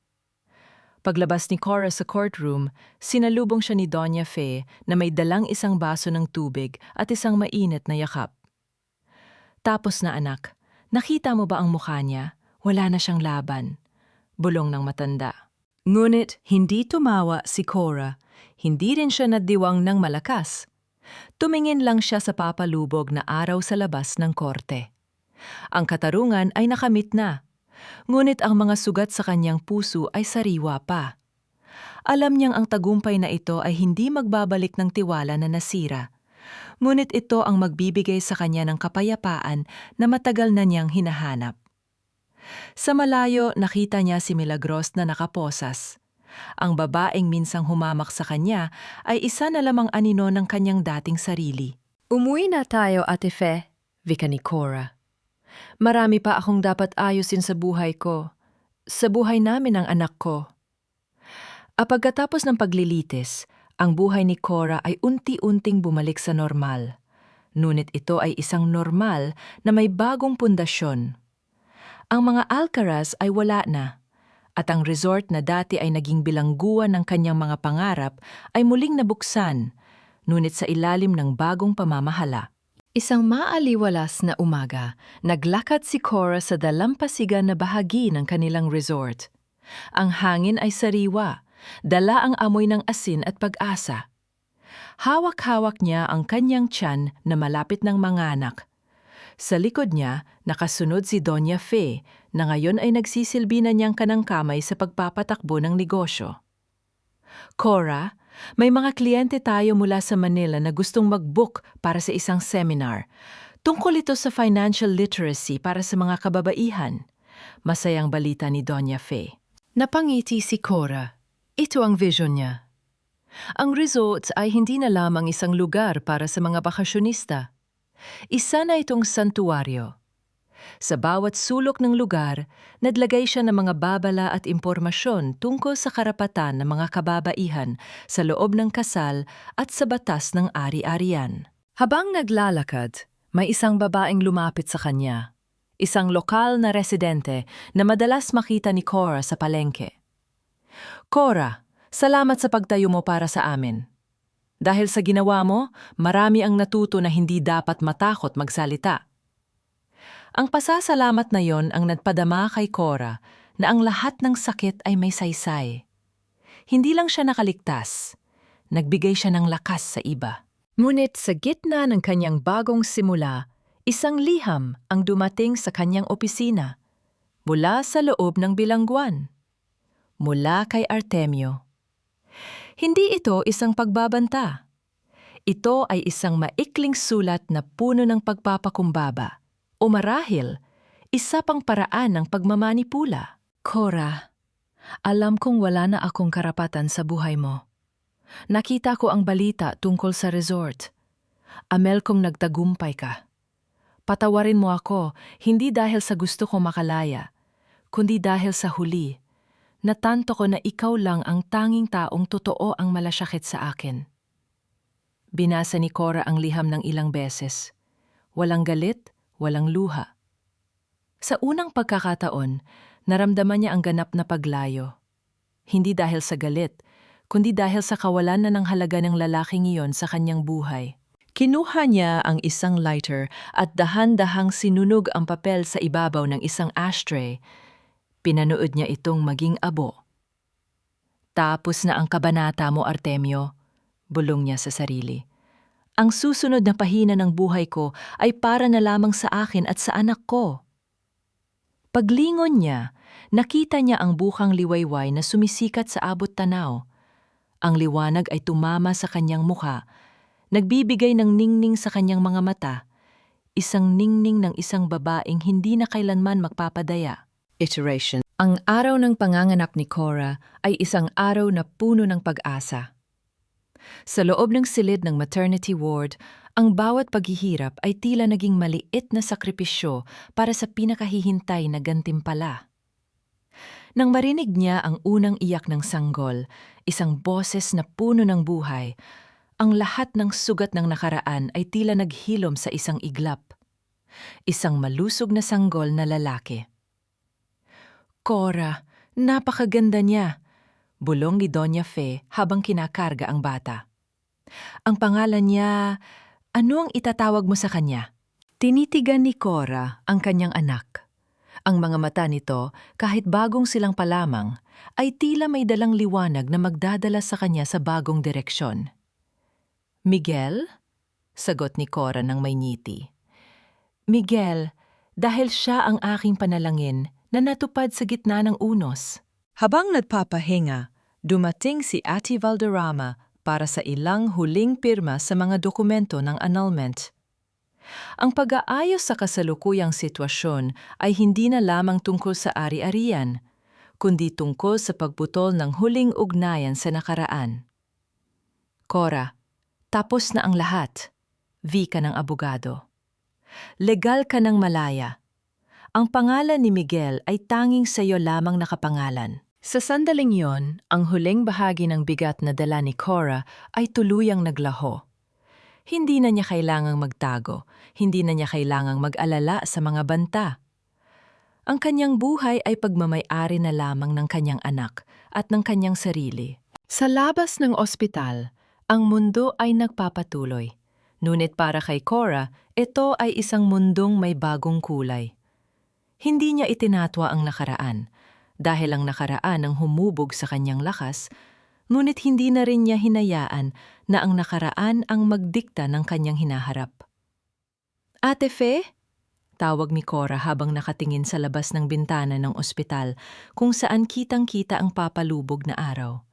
Paglabas ni Cora sa courtroom, sinalubong siya ni Doña Fe na may dalang isang baso ng tubig at isang mainit na yakap. Tapos na anak, nakita mo ba ang mukha niya? Wala na siyang laban. Bulong ng matanda. Ngunit hindi tumawa si Cora. Hindi rin siya nadiwang ng malakas. Tumingin lang siya sa papalubog na araw sa labas ng korte. Ang katarungan ay nakamit na, ngunit ang mga sugat sa kanyang puso ay sariwa pa. Alam niyang ang tagumpay na ito ay hindi magbabalik ng tiwala na nasira, ngunit ito ang magbibigay sa kanya ng kapayapaan na matagal na niyang hinahanap. Sa malayo, nakita niya si Milagros na nakaposas. Ang babaeng minsang humamak sa kanya ay isa na lamang anino ng kanyang dating sarili. Umuwi na tayo, Ate Fe, wika ni Cora. Marami pa akong dapat ayusin sa buhay ko. Sa buhay namin ng anak ko. Pagkatapos ng paglilitis, ang buhay ni Cora ay unti-unting bumalik sa normal. Ngunit ito ay isang normal na may bagong pundasyon. Ang mga Alcaraz ay wala na. At ang resort na dati ay naging bilangguan ng kanyang mga pangarap ay muling nabuksan, ngunit sa ilalim ng bagong pamamahala. Isang maaliwalas na umaga, naglakad si Cora sa dalampasigan na bahagi ng kanilang resort. Ang hangin ay sariwa, dala ang amoy ng asin at pag-asa. Hawak-hawak niya ang kanyang tiyan na malapit ng manganak. Sa likod niya, nakasunod si Doña Fe, na ngayon ay nagsisilbi na niyang kanang-kamay sa pagpapatakbo ng negosyo. Cora, may mga kliyente tayo mula sa Manila na gustong mag-book para sa isang seminar. Tungkol ito sa financial literacy para sa mga kababaihan. Masayang balita ni Doña Fe. Napangiti si Cora. Ito ang vision niya. Ang resort ay hindi na lamang isang lugar para sa mga bakasyonista. Isa na itong santuaryo. Sa bawat sulok ng lugar, naglagay siya ng mga babala at impormasyon tungkol sa karapatan ng mga kababaihan sa loob ng kasal at sa batas ng ari-arian. Habang naglalakad, may isang babaeng lumapit sa kanya. Isang lokal na residente na madalas makita ni Cora sa palengke. Cora, salamat sa pagtayo mo para sa amin. Dahil sa ginawa mo, marami ang natuto na hindi dapat matakot magsalita. Ang pasasalamat na yon ang nagpadama kay Cora na ang lahat ng sakit ay may saysay. Hindi lang siya nakaligtas, nagbigay siya ng lakas sa iba. Ngunit sa gitna ng kanyang bagong simula, isang liham ang dumating sa kanyang opisina, mula sa loob ng bilangguan, mula kay Artemio. Hindi ito isang pagbabanta. Ito ay isang maikling sulat na puno ng pagpapakumbaba. O marahil, isa pang paraan ng pagmamanipula. Cora, alam kong wala na akong karapatan sa buhay mo. Nakita ko ang balita tungkol sa resort. Amel kong nagtagumpay ka. Patawarin mo ako, hindi dahil sa gusto ko makalaya, kundi dahil sa huli. Natanto ko na ikaw lang ang tanging taong totoo ang malasyakit sa akin. Binasa ni Cora ang liham ng ilang beses. Walang galit, walang luha. Sa unang pagkakataon, naramdaman niya ang ganap na paglayo. Hindi dahil sa galit, kundi dahil sa kawalan na ng halaga ng lalaking iyon sa kanyang buhay. Kinuha niya ang isang lighter at dahan-dahang sinunog ang papel sa ibabaw ng isang ashtray. Pinanood niya itong maging abo. Tapos na ang kabanata mo, Artemio, bulong niya sa sarili. Ang susunod na pahina ng buhay ko ay para na lamang sa akin at sa anak ko. Paglingon niya, nakita niya ang bukang liwayway na sumisikat sa abot tanaw. Ang liwanag ay tumama sa kanyang mukha, nagbibigay ng ningning sa kanyang mga mata, isang ningning ng isang babaeng hindi na kailanman magpapadaya. Iteration. Ang araw ng panganganak ni Cora ay isang araw na puno ng pag-asa. Sa loob ng silid ng maternity ward, ang bawat paghihirap ay tila naging maliit na sakripisyo para sa pinakahihintay na gantimpala. Nang marinig niya ang unang iyak ng sanggol, isang boses na puno ng buhay, ang lahat ng sugat ng nakaraan ay tila naghilom sa isang iglap. Isang malusog na sanggol na lalaki. Cora, napakaganda niya, bulong ni Doña Fe habang kinakarga ang bata. Ang pangalan niya, ano ang itatawag mo sa kanya? Tinitigan ni Cora ang kanyang anak. Ang mga mata nito, kahit bagong silang palamang, ay tila may dalang liwanag na magdadala sa kanya sa bagong direksyon. Miguel? Sagot ni Cora ng may ngiti. Miguel, dahil siya ang aking panalangin na natupad sa gitna ng unos. Habang nagpapahinga, dumating si Ate Valderrama para sa ilang huling pirma sa mga dokumento ng annulment. Ang pag-aayos sa kasalukuyang sitwasyon ay hindi na lamang tungkol sa ari-arian, kundi tungkol sa pagputol ng huling ugnayan sa nakaraan. Cora, tapos na ang lahat. Vika ng abogado. Legal ka ng malaya. Ang pangalan ni Miguel ay tanging sa iyo lamang nakapangalan. Sa sandaling yon, ang huling bahagi ng bigat na dala ni Cora ay tuluyang naglaho. Hindi na niya kailangang magtago, hindi na niya kailangang mag-alala sa mga banta. Ang kanyang buhay ay pagmamay-ari na lamang ng kanyang anak at ng kanyang sarili. Sa labas ng ospital, ang mundo ay nagpapatuloy. Ngunit para kay Cora, ito ay isang mundong may bagong kulay. Hindi niya itinatwa ang nakaraan, dahil ang nakaraan ang humubog sa kanyang lakas, ngunit hindi na rin niya hinayaan na ang nakaraan ang magdikta ng kanyang hinaharap. Ate Fe? Tawag ni Cora habang nakatingin sa labas ng bintana ng ospital kung saan kitang-kita ang papalubog na araw.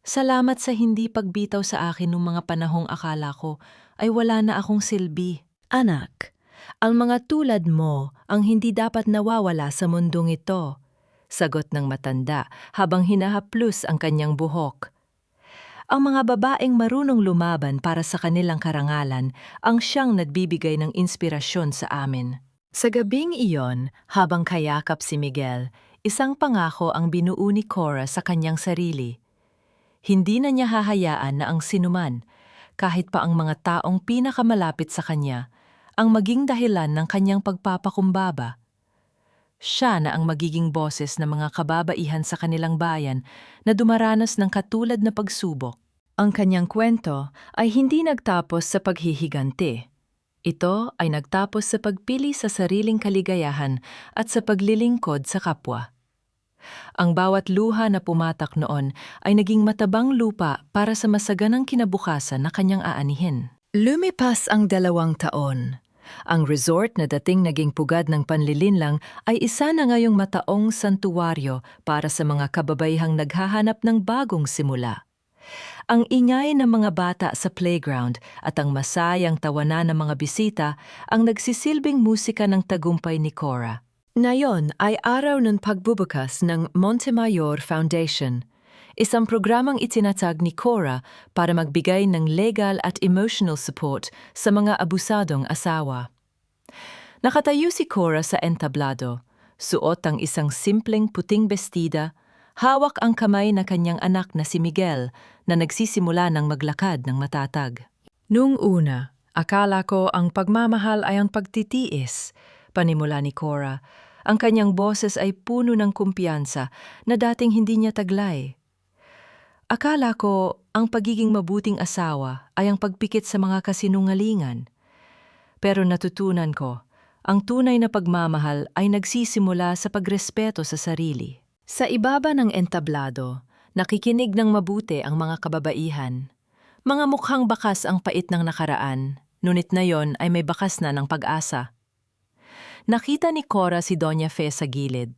Salamat sa hindi pagbitaw sa akin nung mga panahong akala ko ay wala na akong silbi. Anak, ang mga tulad mo ang hindi dapat nawawala sa mundong ito, sagot ng matanda habang hinahaplos ang kanyang buhok. Ang mga babaeng marunong lumaban para sa kanilang karangalan ang siyang nagbibigay ng inspirasyon sa amin. Sa gabing iyon, habang kayakap si Miguel, isang pangako ang binuo ni Cora sa kanyang sarili. Hindi na niya hahayaan na ang sinuman, kahit pa ang mga taong pinakamalapit sa kanya, ang maging dahilan ng kanyang pagpapakumbaba. Siya na ang magiging boses ng mga kababaihan sa kanilang bayan na dumaranas ng katulad na pagsubok. Ang kanyang kwento ay hindi nagtapos sa paghihiganti. Ito ay nagtapos sa pagpili sa sariling kaligayahan at sa paglilingkod sa kapwa. Ang bawat luha na pumatak noon ay naging matabang lupa para sa masaganang kinabukasan na kanyang aanihin. Lumipas ang 2 taon. Ang resort na dating naging pugad ng panlilinlang ay isa na ngayong mataong santuwaryo para sa mga kababaihang naghahanap ng bagong simula. Ang ingay ng mga bata sa playground at ang masayang tawanan ng mga bisita ang nagsisilbing musika ng tagumpay ni Cora. Ngayon ay araw ng pagbubukas ng Montemayor Foundation, isang programang itinatag ni Cora para magbigay ng legal at emotional support sa mga abusadong asawa. Nakatayo si Cora sa entablado, suot ang isang simpleng puting bestida, hawak ang kamay na kanyang anak na si Miguel na nagsisimula ng maglakad ng matatag. Noong una, akala ko ang pagmamahal ay ang pagtitiis, panimula ni Cora. Ang kanyang boses ay puno ng kumpiyansa na dating hindi niya taglay. Akala ko ang pagiging mabuting asawa ay ang pagpikit sa mga kasinungalingan. Pero natutunan ko, ang tunay na pagmamahal ay nagsisimula sa pagrespeto sa sarili. Sa ibaba ng entablado, nakikinig ng mabuti ang mga kababaihan. Mga mukhang bakas ang pait ng nakaraan, ngunit na yon ay may bakas na ng pag-asa. Nakita ni Cora si Doña Fe sa gilid.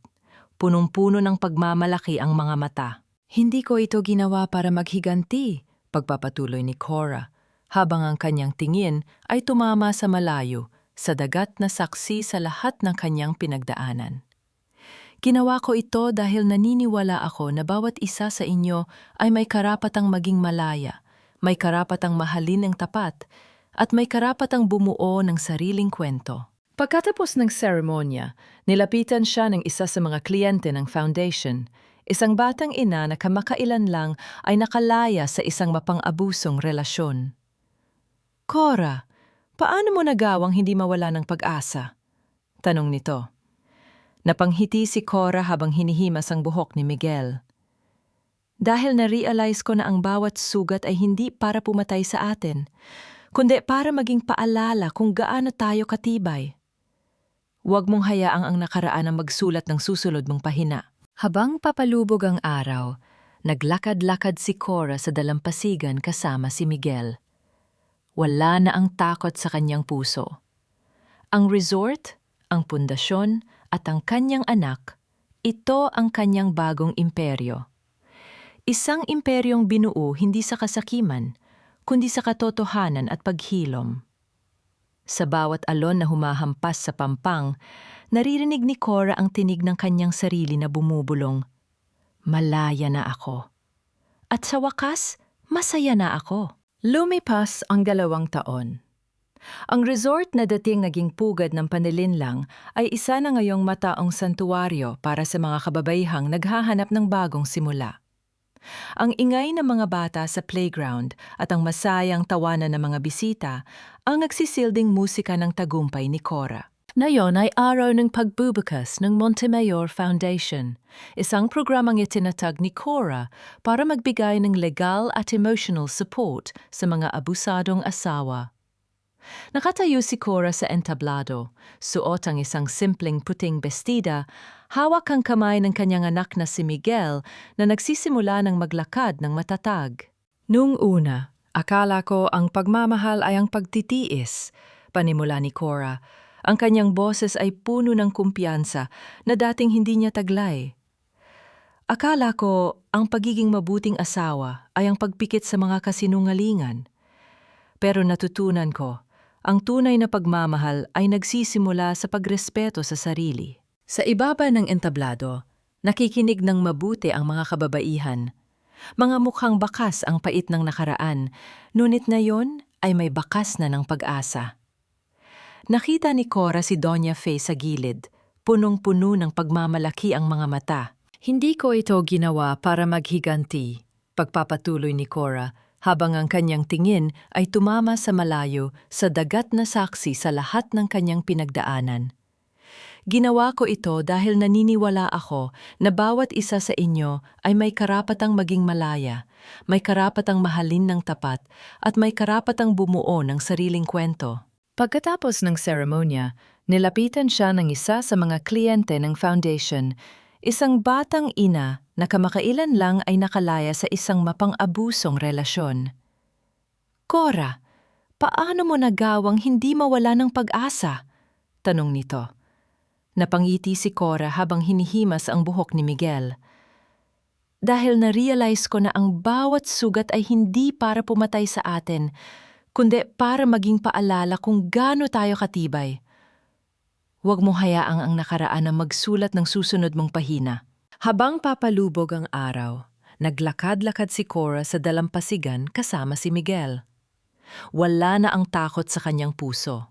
Punong-puno ng pagmamalaki ang mga mata. Hindi ko ito ginawa para maghiganti, pagpapatuloy ni Cora, habang ang kanyang tingin ay tumama sa malayo, sa dagat na saksi sa lahat ng kanyang pinagdaanan. Ginawa ko ito dahil naniniwala ako na bawat isa sa inyo ay may karapatang maging malaya, may karapatang mahalin ng tapat, at may karapatang bumuo ng sariling kwento. Pagkatapos ng seremonya, nilapitan siya ng isa sa mga kliyente ng foundation, isang batang ina na kamakailan lang ay nakalaya sa isang mapang-abusong relasyon. Cora, paano mo nagawang hindi mawala ng pag-asa? Tanong nito. Napanghiti si Cora habang hinihimas ang buhok ni Miguel. Dahil na-realize ko na ang bawat sugat ay hindi para pumatay sa atin, kundi para maging paalala kung gaano tayo katibay. Huwag mong hayaang ang nakaraan ang magsulat ng susunod mong pahina. Habang papalubog ang araw, naglakad-lakad si Cora sa dalampasigan kasama si Miguel. Wala na ang takot sa kanyang puso. Ang resort, ang pundasyon, at ang kanyang anak, ito ang kanyang bagong imperyo. Isang imperyong binuo hindi sa kasakiman, kundi sa katotohanan at paghilom. Sa bawat alon na humahampas sa pampang, naririnig ni Cora ang tinig ng kanyang sarili na bumubulong. Malaya na ako. At sa wakas, masaya na ako. Lumipas ang 2 taon. Ang resort na dating naging pugad ng panlilinlang ay isa na ngayong mataong santuwaryo para sa mga kababaihang naghahanap ng bagong simula. Ang ingay ng mga bata sa playground at ang masayang tawanan ng mga bisita ang nagsisilding musika ng tagumpay ni Cora. Ngayon ay araw ng pagbubukas ng Montemayor Foundation, isang programang itinatag ni Cora para magbigay ng legal at emotional support sa mga abusadong asawa. Nakatayo si Cora sa entablado, suot ang isang simpleng puting bestida, hawak ang kamay ng kanyang anak na si Miguel na nagsisimula ng maglakad ng matatag. Noong una, akala ko ang pagmamahal ay ang pagtitiis, panimula ni Cora. Ang kanyang boses ay puno ng kumpiyansa na dating hindi niya taglay. Akala ko ang pagiging mabuting asawa ay ang pagpikit sa mga kasinungalingan. Pero natutunan ko, ang tunay na pagmamahal ay nagsisimula sa pagrespeto sa sarili. Sa ibaba ng entablado, nakikinig ng mabuti ang mga kababaihan. Mga mukhang bakas ang pait ng nakaraan, ngunit na yon ay may bakas na ng pag-asa. Nakita ni Cora si Doña Fe sa gilid, punong-puno ng pagmamalaki ang mga mata. Hindi ko ito ginawa para maghiganti, pagpapatuloy ni Cora, habang ang kanyang tingin ay tumama sa malayo sa dagat na saksi sa lahat ng kanyang pinagdaanan. Ginawa ko ito dahil naniniwala ako na bawat isa sa inyo ay may karapatang maging malaya, may karapatang mahalin ng tapat, at may karapatang bumuo ng sariling kwento. Pagkatapos ng seremonya, nilapitan siya ng isa sa mga kliyente ng foundation, isang batang ina na kamakailan lang ay nakalaya sa isang mapang-abusong relasyon. Cora, paano mo nagawang hindi mawala ng pag-asa? Tanong nito. Napangiti si Cora habang hinihimas ang buhok ni Miguel. Dahil na-realize ko na ang bawat sugat ay hindi para pumatay sa atin, kundi para maging paalala kung gaano tayo katibay. Huwag mong hayaang ang nakaraan na magsulat ng susunod mong pahina. Habang papalubog ang araw, naglakad-lakad si Cora sa dalampasigan kasama si Miguel. Wala na ang takot sa kanyang puso.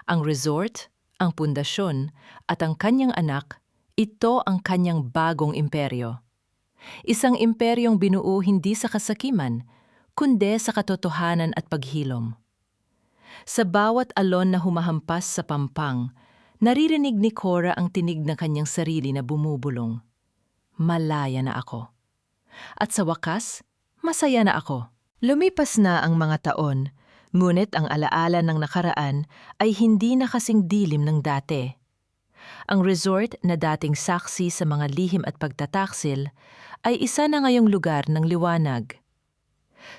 Ang resort, ang pundasyon, at ang kanyang anak, ito ang kanyang bagong imperyo. Isang imperyong binuo hindi sa kasakiman, kundi sa katotohanan at paghilom. Sa bawat alon na humahampas sa pampang, naririnig ni Cora ang tinig ng kanyang sarili na bumubulong. Malaya na ako. At sa wakas, Masaya na ako. Lumipas na ang mga taon, ngunit ang alaala ng nakaraan ay hindi na kasing dilim ng dati. Ang resort na dating saksi sa mga lihim at pagtataksil ay isa na ngayong lugar ng liwanag.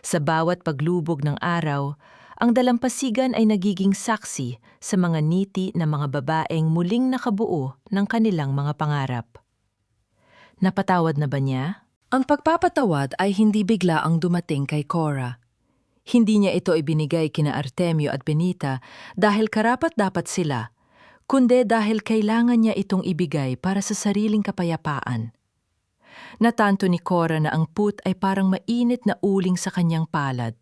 Sa bawat paglubog ng araw, ang dalampasigan ay nagiging saksi sa mga ngiti ng mga babaeng muling nakabuo ng kanilang mga pangarap. Napatawad na ba niya? Ang pagpapatawad ay hindi bigla ang dumating kay Cora. Hindi niya ito ibinigay kina Artemio at Benita dahil karapat-dapat sila, kundi dahil kailangan niya itong ibigay para sa sariling kapayapaan. Natanto ni Cora na ang put ay parang mainit na uling sa kanyang palad.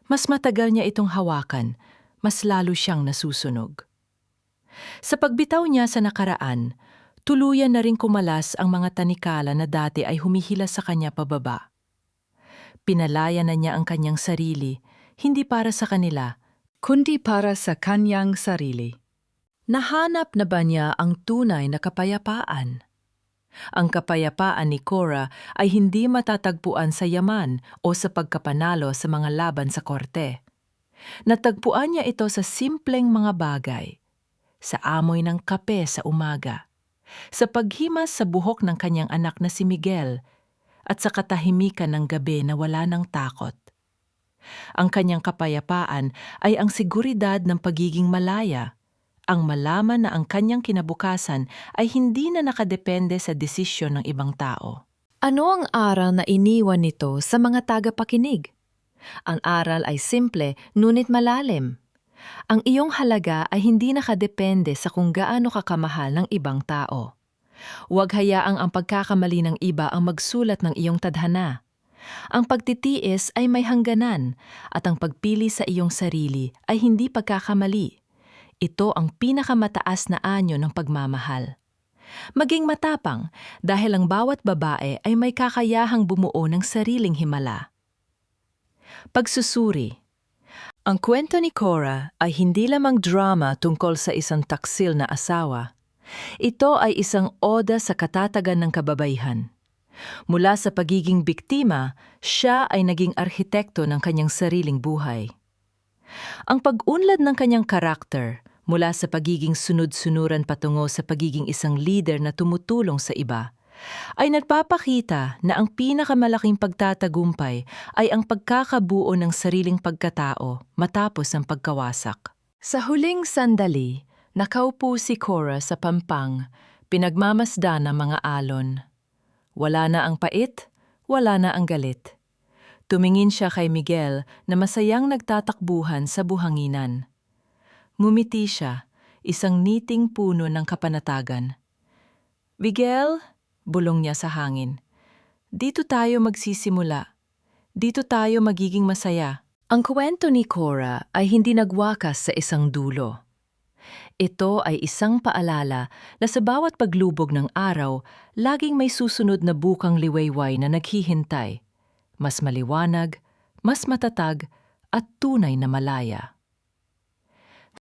Mas matagal niya itong hawakan, mas lalo siyang nasusunog. Sa pagbitaw niya sa nakaraan, tuluyan na rin kumalas ang mga tanikala na dati ay humihila sa kanya pababa. Pinalaya na niya ang kanyang sarili, hindi para sa kanila, kundi para sa kanyang sarili. Nahanap na ba niya ang tunay na kapayapaan? Ang kapayapaan ni Cora ay hindi matatagpuan sa yaman o sa pagkapanalo sa mga laban sa korte. Natagpuan niya ito sa simpleng mga bagay, sa amoy ng kape sa umaga, sa paghimas sa buhok ng kanyang anak na si Miguel, at sa katahimikan ng gabi na wala ng takot. Ang kanyang kapayapaan ay ang seguridad ng pagiging malaya, ang malaman na ang kanyang kinabukasan ay hindi na nakadepende sa desisyon ng ibang tao. Ano ang aral na iniwan nito sa mga tagapakinig? Ang aral ay simple ngunit malalim. Ang iyong halaga ay hindi nakadepende sa kung gaano kakamahal ng ibang tao. Huwag hayaang ang pagkakamali ng iba ang magsulat ng iyong tadhana. Ang pagtitiis ay may hangganan at ang pagpili sa iyong sarili ay hindi pagkakamali. Ito ang pinakamataas na anyo ng pagmamahal. Maging matapang dahil ang bawat babae ay may kakayahang bumuo ng sariling himala. Pagsusuri. Ang kwento ni Cora ay hindi lamang drama tungkol sa isang taksil na asawa. Ito ay isang oda sa katatagan ng kababaihan. Mula sa pagiging biktima, siya ay naging arkitekto ng kanyang sariling buhay. Ang pag-unlad ng kanyang karakter mula sa pagiging sunod-sunuran patungo sa pagiging isang leader na tumutulong sa iba, ay nagpapakita na ang pinakamalaking pagtatagumpay ay ang pagkakabuo ng sariling pagkatao matapos ang pagkawasak. Sa huling sandali, nakaupo si Cora sa pampang, pinagmamasdan ng mga alon. Wala na ang pait, wala na ang galit. Tumingin siya kay Miguel na masayang nagtatakbuhan sa buhanginan. Ngumiti siya, isang niting puno ng kapanatagan. "Miguel," bulong niya sa hangin, "dito tayo magsisimula. Dito tayo magiging masaya." Ang kwento ni Cora ay hindi nagwakas sa isang dulo. Ito ay isang paalala na sa bawat paglubog ng araw, laging may susunod na bukang liwayway na naghihintay. Mas maliwanag, mas matatag, at tunay na malaya.